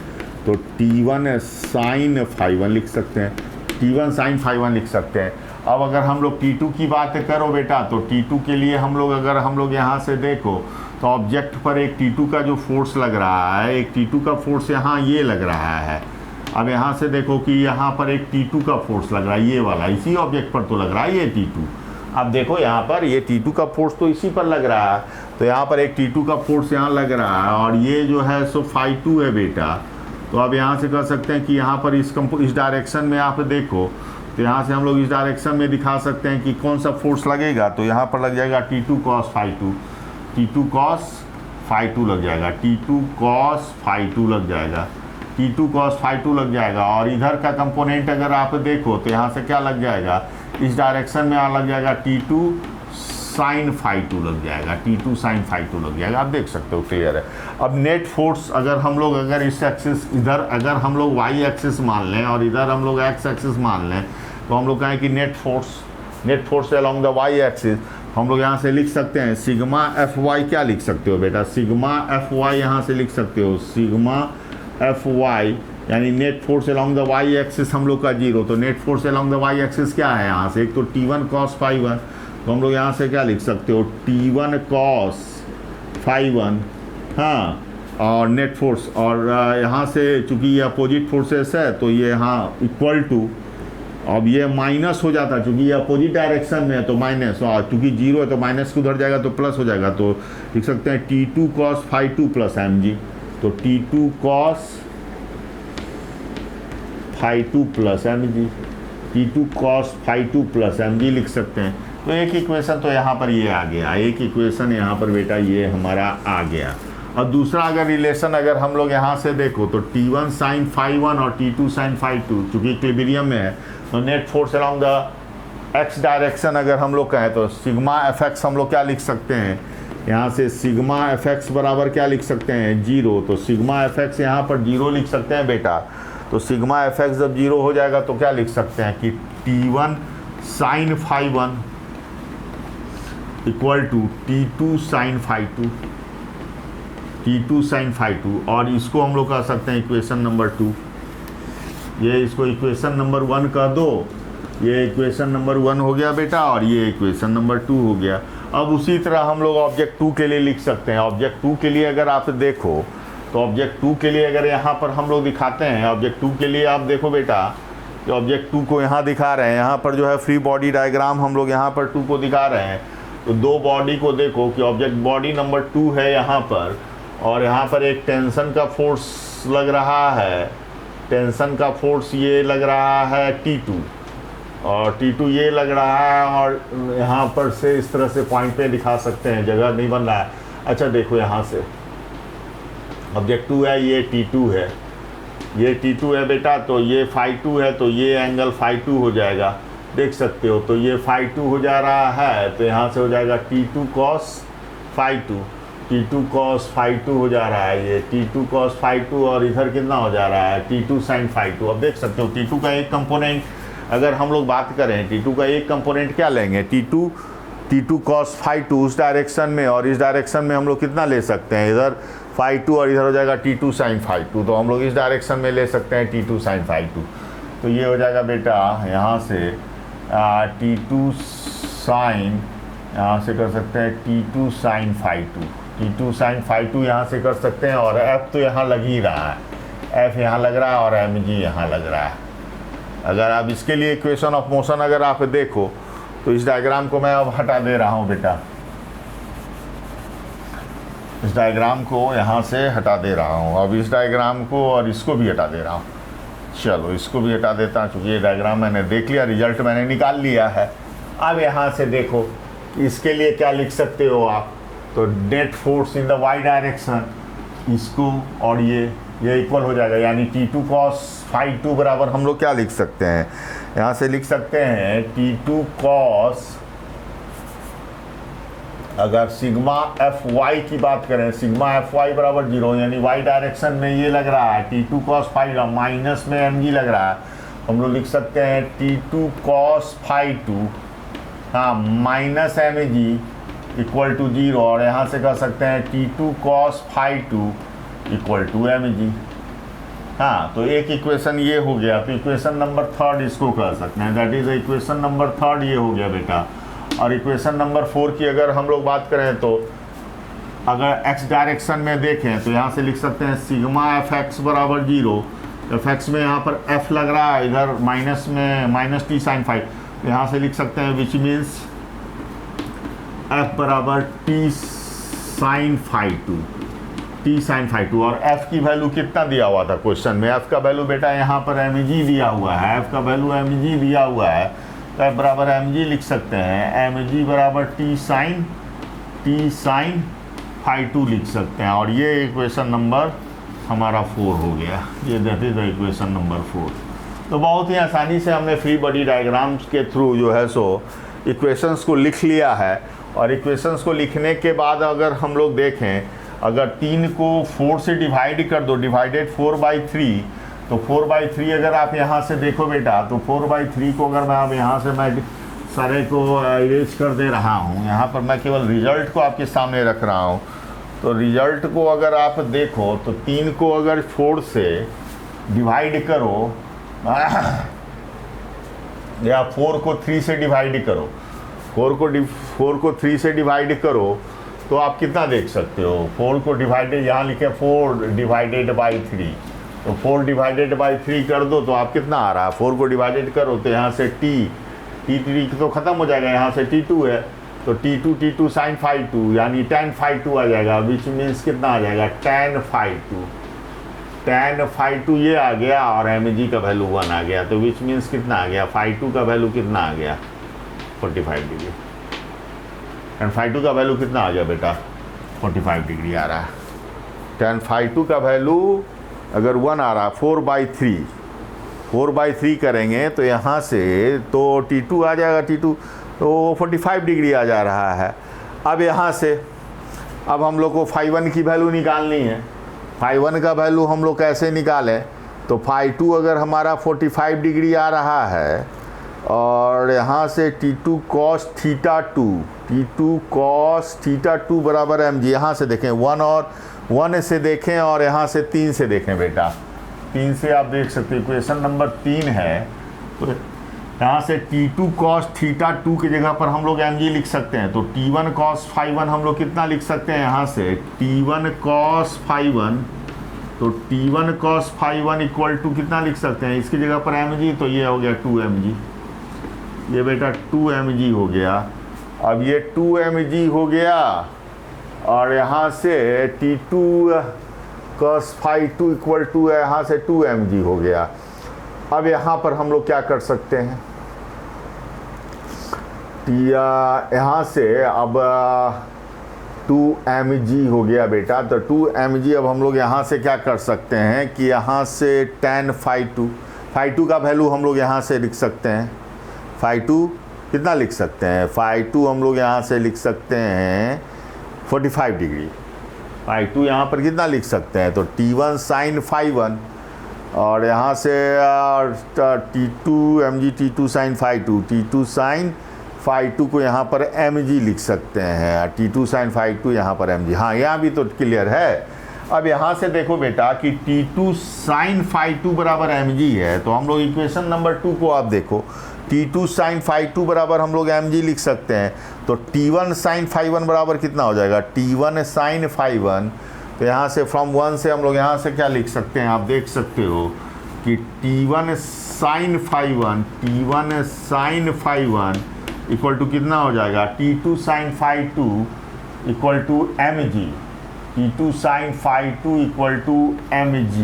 तो T1 sin φ1 लिख सकते हैं, T1 sin φ1 लिख सकते हैं। अब अगर हम लोग T2 की बात करो बेटा, तो T2 के लिए हम लोग अगर हम लोग यहाँ से देखो तो ऑब्जेक्ट पर एक T2 का जो फोर्स लग रहा है, एक T2 का फोर्स यहाँ ये लग रहा है। अब यहाँ से देखो कि यहाँ पर एक T2 का फोर्स लग रहा है, ये वाला इसी ऑब्जेक्ट पर तो लग रहा है ये T2। अब देखो यहाँ पर ये T2 का फोर्स तो इसी पर लग रहा है, तो यहाँ पर एक T2 का फोर्स यहाँ लग रहा है और ये जो है सो φ2 है बेटा। तो अब यहाँ से कर सकते हैं कि यहाँ पर इस डायरेक्शन में आप देखो तो यहाँ से हम लोग इस डायरेक्शन में दिखा सकते हैं कि कौन सा फोर्स लगेगा। तो यहाँ पर लग जाएगा T2 cos φ2, T2 cos φ2 लग जाएगा, T2 cos φ2 लग जाएगा, T2 cos φ2 लग जाएगा। और इधर का कंपोनेंट अगर आप देखो तो यहाँ से क्या लग जाएगा, इस डायरेक्शन में लग जाएगा T2 sin φ2 लग जाएगा, T2 sin φ2 लग जाएगा। आप देख सकते हो क्लियर है। अब नेट फोर्स अगर इस एक्सिस इधर अगर हम लोग वाई एक्सिस मान लें और इधर हम लोग एक्स एक्सिस मान लें, तो हम लोग कहें कि net force along the Y axis हम लोग यहाँ से लिख सकते हैं सिग्मा एफ वाई। क्या लिख सकते हो बेटा, सिग्मा एफ वाई यहाँ से लिख सकते हो, सिग्मा एफ वाई यानी net force along the Y axis हम लोग का 0। तो net force along the Y axis क्या है, यहाँ से एक तो T1 cos φ1, तो हम लोग यहाँ से क्या लिख सकते हो T1 cos φ1, हाँ, और नेट फोर्स। और यहाँ से चूंकि ये अपोजिट फोर्सेस है तो ये यहाँ इक्वल टू, अब ये माइनस हो जाता चूंकि ये अपोजिट डायरेक्शन में है तो माइनस, और चूंकि 0 है तो माइनस को उधर जाएगा तो प्लस हो जाएगा। तो लिख सकते हैं T2 cos φ2 प्लस mg। तो T2 cos φ2 plus mg, T2 cos φ2 plus mg लिख सकते हैं। तो एक इक्वेशन तो यहाँ पर ये आ गया, एक इक्वेशन यहाँ पर बेटा ये हमारा आ गया। और दूसरा अगर रिलेशन अगर हम लोग यहाँ से देखो तो T1 sin φ1 और T2 sin φ2 चूँकि इक्विलिब्रियम में है, तो net force along the x direction अगर हम लोग कहें तो सिग्मा एफ एक्स हम लोग क्या लिख सकते हैं, यहाँ से सिग्मा एफ एक्स बराबर क्या लिख सकते हैं 0। तो सिग्मा एफ एक्स यहाँ पर 0 लिख सकते हैं बेटा। तो सिग्मा एफ एक्स जब 0 हो जाएगा तो क्या लिख सकते हैं कि T1 sin φ1 equal to T2 sin φ2, T2 sin φ2। और इसको हम लोग कह सकते हैं इक्वेशन नंबर 2। ये इसको इक्वेशन नंबर 1 कह दो, ये इक्वेशन नंबर 1 हो गया बेटा और ये इक्वेशन नंबर 2 हो गया। अब उसी तरह हम लोग ऑब्जेक्ट 2 के लिए लिख सकते हैं। ऑब्जेक्ट 2 के लिए अगर आप देखो तो ऑब्जेक्ट 2 के लिए अगर यहाँ पर हम लोग दिखाते हैं, ऑब्जेक्ट 2 के लिए आप देखो बेटा कि ऑब्जेक्ट 2 को यहाँ दिखा रहे हैं, यहाँ पर जो है फ्री बॉडी डायग्राम हम लोग यहाँ पर 2 को दिखा रहे हैं। तो दो बॉडी को देखो कि ऑब्जेक्ट बॉडी नंबर 2 है यहाँ पर, और यहाँ पर एक टेंशन का फोर्स लग रहा है, टेंशन का फोर्स ये लग रहा है T2 और T2 ये लग रहा है, और यहाँ पर से इस तरह से पॉइंट पे दिखा सकते हैं, जगह नहीं बन रहा है। अच्छा देखो यहाँ से ऑब्जेक्ट 2 है, ये T2 है, ये T2 है बेटा, तो ये φ2 है, तो ये एंगल φ2 हो जाएगा, देख सकते हो। तो ये φ2 हो जा रहा है, तो यहाँ से हो जाएगा T2 cos φ2, T2 cos φ2 हो जा रहा है, ये T2 cos φ2, और इधर कितना हो जा रहा है T2 sin φ2। अब देख सकते हो T2 का एक कंपोनेंट अगर हम लोग बात करें, T2 का एक कंपोनेंट क्या लेंगे, T2 cos φ2 उस डायरेक्शन में, और इस डायरेक्शन में हम लोग कितना ले सकते हैं, इधर φ2 और इधर हो जाएगा T2 sin φ2। तो हम लोग इस डायरेक्शन में ले सकते हैं T2 sin φ2। तो ये हो जाएगा बेटा यहाँ से T2 साइन, यहाँ से कर सकते हैं T2 sine phi two, T2 sine phi two यहाँ से कर सकते हैं। और F तो यहाँ लग ही रहा है, F यहाँ लग रहा है और mg यहाँ लग रहा है। अगर आप इसके लिए इक्वेशन ऑफ मोशन अगर आप देखो तो इस डायग्राम को मैं अब हटा दे रहा हूँ बेटा, इस डायग्राम को यहाँ से हटा दे रहा हूँ। अब इस डायग्राम को और इसको भी हटा दे रहा हूँ। चलो इसको भी हटा देता हूँ, क्योंकि ये डायग्राम मैंने देख लिया, रिजल्ट मैंने निकाल लिया है। अब यहाँ से देखो इसके लिए क्या लिख सकते हो आप, तो net force in the Y direction, इसको और ये इक्वल हो जाएगा, यानी T2 cos फाई टू बराबर हम लोग क्या लिख सकते हैं, यहाँ से लिख सकते हैं T2 cos, अगर सिग्मा एफ वाई की बात करें, सिग्मा एफ वाई बराबर 0, यानी वाई डायरेक्शन में ये लग रहा है T2 cos फाई, माइनस में mg लग रहा है, हम लोग लिख सकते हैं T2 cos फाई टू, हाँ, माइनस mg इक्वल टू 0, और यहाँ से कर सकते हैं T2 cos phi two equal to mg। हाँ, तो एक इक्वेशन ये हो गया। तो इक्वेशन नंबर 3 इसको कर सकते हैं, दैट इज इक्वेशन नंबर 3 ये हो गया बेटा। और इक्वेशन नंबर 4 की अगर हम लोग बात करें तो अगर x डायरेक्शन में देखें तो यहाँ से लिख सकते हैं सिग्मा एफ एक्स बराबर 0, एफ एक्स में यहाँ पर f लग रहा है, इधर माइनस में माइनस टी साइन फाई, तो यहाँ से लिख सकते हैं विच मीन्स f बराबर T sine phi two, T sine phi two. और f की वैल्यू कितना दिया हुआ था क्वेश्चन में, f का वैल्यू बेटा यहाँ पर mg दिया हुआ है, f का वैल्यू mg दिया हुआ है, तो f बराबर mg लिख सकते हैं, mg बराबर टी साइन फाई टू लिख सकते हैं। और ये इक्वेशन नंबर हमारा 4 हो गया, ये that is the equation number 4। तो बहुत ही आसानी से हमने फ्री बॉडी डायग्राम्स के थ्रू जो है सो इक्वेशंस को लिख लिया है। और इक्वेशंस को लिखने के बाद अगर हम लोग देखें, अगर 3 को 4 से डिवाइड कर दो, डिवाइडेड 4/3, तो 4/3 अगर आप यहाँ से देखो बेटा, तो 4/3 को अगर मैं अब यहाँ से मैं सारे को इरेज कर दे रहा हूँ, यहाँ पर मैं केवल रिजल्ट को आपके सामने रख रहा हूँ। तो रिजल्ट को अगर आप देखो तो 3 को अगर 4 से डिवाइड करो या 4 को 3 से डिवाइड करो, 4 को 3 से डिवाइड करो तो आप कितना देख सकते हो, 4 को डिवाइडेड, यहाँ लिखे 4 डिवाइडेड बाई 3, तो 4 डिवाइडेड बाई 3 कर दो तो आप कितना आ रहा है, 4 को डिवाइडेड करो तो यहाँ से T3 तो ख़त्म हो जाएगा, यहाँ से T2 है, तो T2 साइन फाई टू यानी tan फाई टू आ जाएगा, विच मीन्स कितना आ जाएगा tan फाई टू ये आ गया, और mg का वैल्यू 1 आ गया, तो विच मीन्स कितना आ गया, फाई टू का वैल्यू कितना आ गया 45 डिग्री, tan फाई टू का वैल्यू कितना आ गया बेटा 45 डिग्री आ रहा है। tan फाई टू का वैल्यू अगर 1 आ रहा है, 4/3 करेंगे तो यहाँ से तो T2 आ जाएगा, T2 तो 45 डिग्री आ जा रहा है। अब यहाँ से अब हम लोग को फाई 1 की वैल्यू निकालनी है। फाई 1 का वैल्यू हम लोग कैसे निकालें, तो फाई 2 अगर हमारा 45 डिग्री आ रहा है और यहाँ से T2 cos थीटा 2 बराबर mg, यहाँ से देखें 1 से देखें और यहाँ से 3 से देखें बेटा, 3 से आप देख सकते हैं इक्वेशन नंबर 3 है, तो यहाँ से T2 cos थीटा 2 की जगह पर हम लोग mg लिख सकते हैं, तो T1 cos फाई 1 हम लोग कितना लिख सकते हैं, यहाँ से T1 cos फाई 1, तो T1 cos phi 1 equal to कितना लिख सकते हैं, इसकी जगह पर mg, तो ये हो गया 2mg, ये बेटा 2mg हो गया। अब ये 2mg हो गया और यहाँ से T2 cos phi 2 equal to है, यहाँ से 2mg हो गया। अब यहाँ पर हम लोग क्या कर सकते हैं, यहाँ से अब 2mg हो गया बेटा, तो 2mg अब हम लोग यहाँ से क्या कर सकते हैं कि यहाँ से tan फाई 2 का वैल्यू हम लोग यहाँ से लिख सकते हैं, फाई 2 कितना लिख सकते हैं, फाई 2 हम लोग यहाँ से लिख सकते हैं 45 डिग्री, फाई 2 यहाँ पर कितना लिख सकते हैं, तो T1 साइन फाई 1 और यहाँ से T2 sine phi 2, T2 sine phi 2 को यहाँ पर mg लिख सकते हैं, T2 साइन फाई 2 यहाँ पर mg, हाँ यहाँ भी तो क्लियर है। अब यहाँ से देखो बेटा कि T2 साइन फाई 2 बराबर mg है, तो हम लोग इक्वेशन नंबर 2 को आप देखो, T2 साइन फाई 2 बराबर हम लोग mg लिख सकते हैं। तो T1 साइन फाई 1 बराबर कितना हो जाएगा, T1 साइन फाई 1। तो यहाँ से फ्रॉम 1 से हम लोग यहाँ से क्या लिख सकते हैं, आप देख सकते हो कि T1 sine phi 1, T1 sine phi 1 equal to कितना हो जाएगा, T2 sine phi 2 equal to mg। T2 sine phi 2 equal to mg,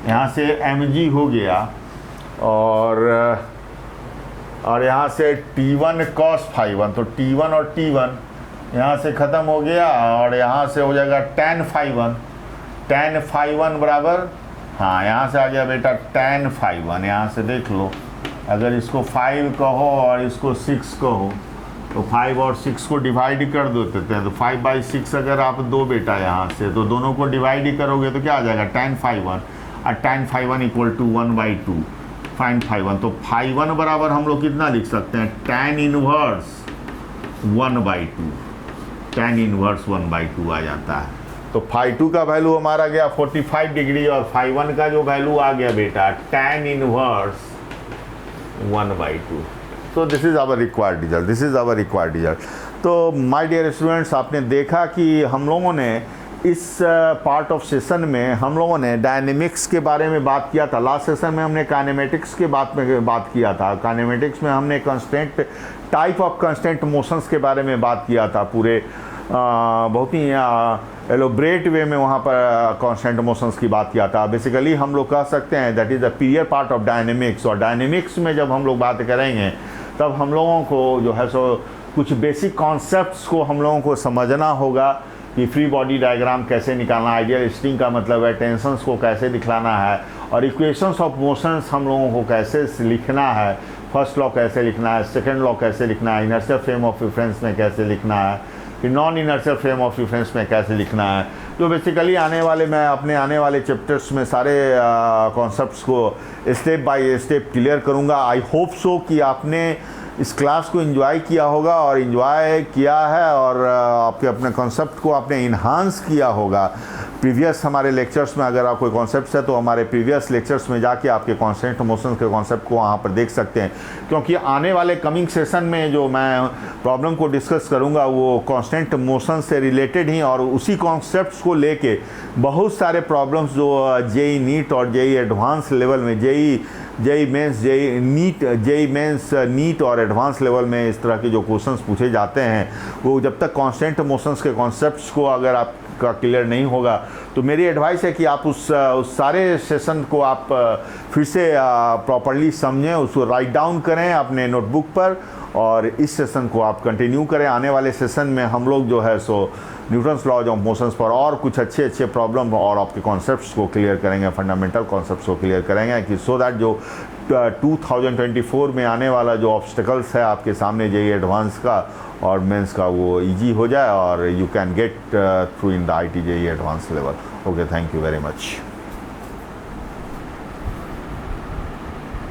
यहाँ से mg हो गया। और यहाँ से T1 cos फाई 1, तो T1 और T1 यहाँ से ख़त्म हो गया और यहाँ से हो जाएगा tan फाई 1। tan फाई 1 बराबर, हाँ यहाँ से आ गया बेटा tan फाई 1। यहाँ से देख लो, अगर इसको 5 कहो और इसको 6 कहो तो 5 और 6 को डिवाइड कर देते हैं। तो 5/6 अगर आप दो बेटा यहाँ से, तो दोनों को डिवाइड ही करोगे तो क्या आ जाएगा, tan फाई 1। और tan phi 1 equal to 1/2 fine phi 1। तो फाई 1 बराबर हम लोग कितना लिख सकते हैं, tan इनवर्स 1/2, tan इनवर्स 1/2 आ जाता है। तो फाई 2 का वैल्यू हमारा गया 45 डिग्री और फाई 1 का जो वैल्यू आ गया बेटा tan इनवर्स 1/2। तो this is our required result, this is our required result. तो माय डियर स्टूडेंट्स, आपने देखा कि हम लोगों ने इस पार्ट ऑफ सेशन में हम लोगों ने डायनेमिक्स के बारे में बात किया था। लास्ट सेशन में हमने काइनेमेटिक्स के बात किया था। काइनेमेटिक्स में हमने constant type of constant motions के बारे में बात किया था। पूरे बहुत ही एलोब्रेट वे में वहाँ पर कांस्टेंट मोशंस की बात किया था। बेसिकली हम लोग कह सकते हैं that is the period part of dynamics. और डायनेमिक्स में जब हम लोग बात करेंगे तब हम लोगों को जो है सो कुछ बेसिक कॉन्सेप्ट्स को हम लोगों को समझना होगा कि फ्री बॉडी डायग्राम कैसे निकालना, आइडियल स्ट्रिंग का मतलब है, टेंशंस को कैसे दिखलाना है, और इक्वेशंस ऑफ मोशंस हम लोगों को कैसे लिखना है, फर्स्ट लॉ कैसे लिखना है, सेकंड लॉ कैसे लिखना है, इनर्शियल फ्रेम ऑफ रेफरेंस में कैसे लिखना है, फिर non inertial frame of reference में कैसे लिखना है। तो बेसिकली मैं अपने आने वाले चैप्टर्स में सारे कॉन्सेप्ट्स को स्टेप बाय स्टेप क्लियर करूँगा। आई होप सो कि आपने इस क्लास को एंजॉय किया होगा और एंजॉय किया है और आपके अपने कॉन्सेप्ट को आपने इन्हांस किया होगा। प्रीवियस हमारे लेक्चर्स में अगर आप कोई कॉन्सेप्ट्स है तो हमारे प्रीवियस लेक्चर्स में जाके आपके कांस्टेंट मोशंस के कॉन्सेप्ट को वहाँ पर देख सकते हैं, क्योंकि आने वाले कमिंग सेशन में जो मैं प्रॉब्लम को डिस्कस करूँगा वो कांस्टेंट मोशन से रिलेटेड ही, और उसी कॉन्सेप्ट्स को लेके बहुत सारे प्रॉब्लम्स जो जेई नीट और जेई एडवांस लेवल में, जेई मेंस नीट और एडवांस लेवल में इस तरह के जो क्वेश्चंस पूछे जाते हैं, वो जब तक कांस्टेंट मोशंस के कॉन्सेप्ट्स को अगर आपका क्लियर नहीं होगा तो मेरी एडवाइस है कि आप उस सारे सेशन को आप फिर से प्रॉपर्ली समझें, उसको राइट डाउन करें अपने नोटबुक पर, और इस सेशन को आप कंटिन्यू करें। आने वाले सेशन में हम लोग जो है सो न्यूटन्स लॉज ऑफ मोशंस पर और कुछ अच्छे प्रॉब्लम और आपके कॉन्सेप्ट्स को क्लियर करेंगे, फंडामेंटल कॉन्सेप्ट्स को क्लियर करेंगे, कि सो दैट जो 2024 में आने वाला जो ऑब्स्टिकल्स है आपके सामने जेई एडवांस का और मेंस का, वो इजी हो जाए और you can get through in the IIT JEE advance level. Okay, thank you very much.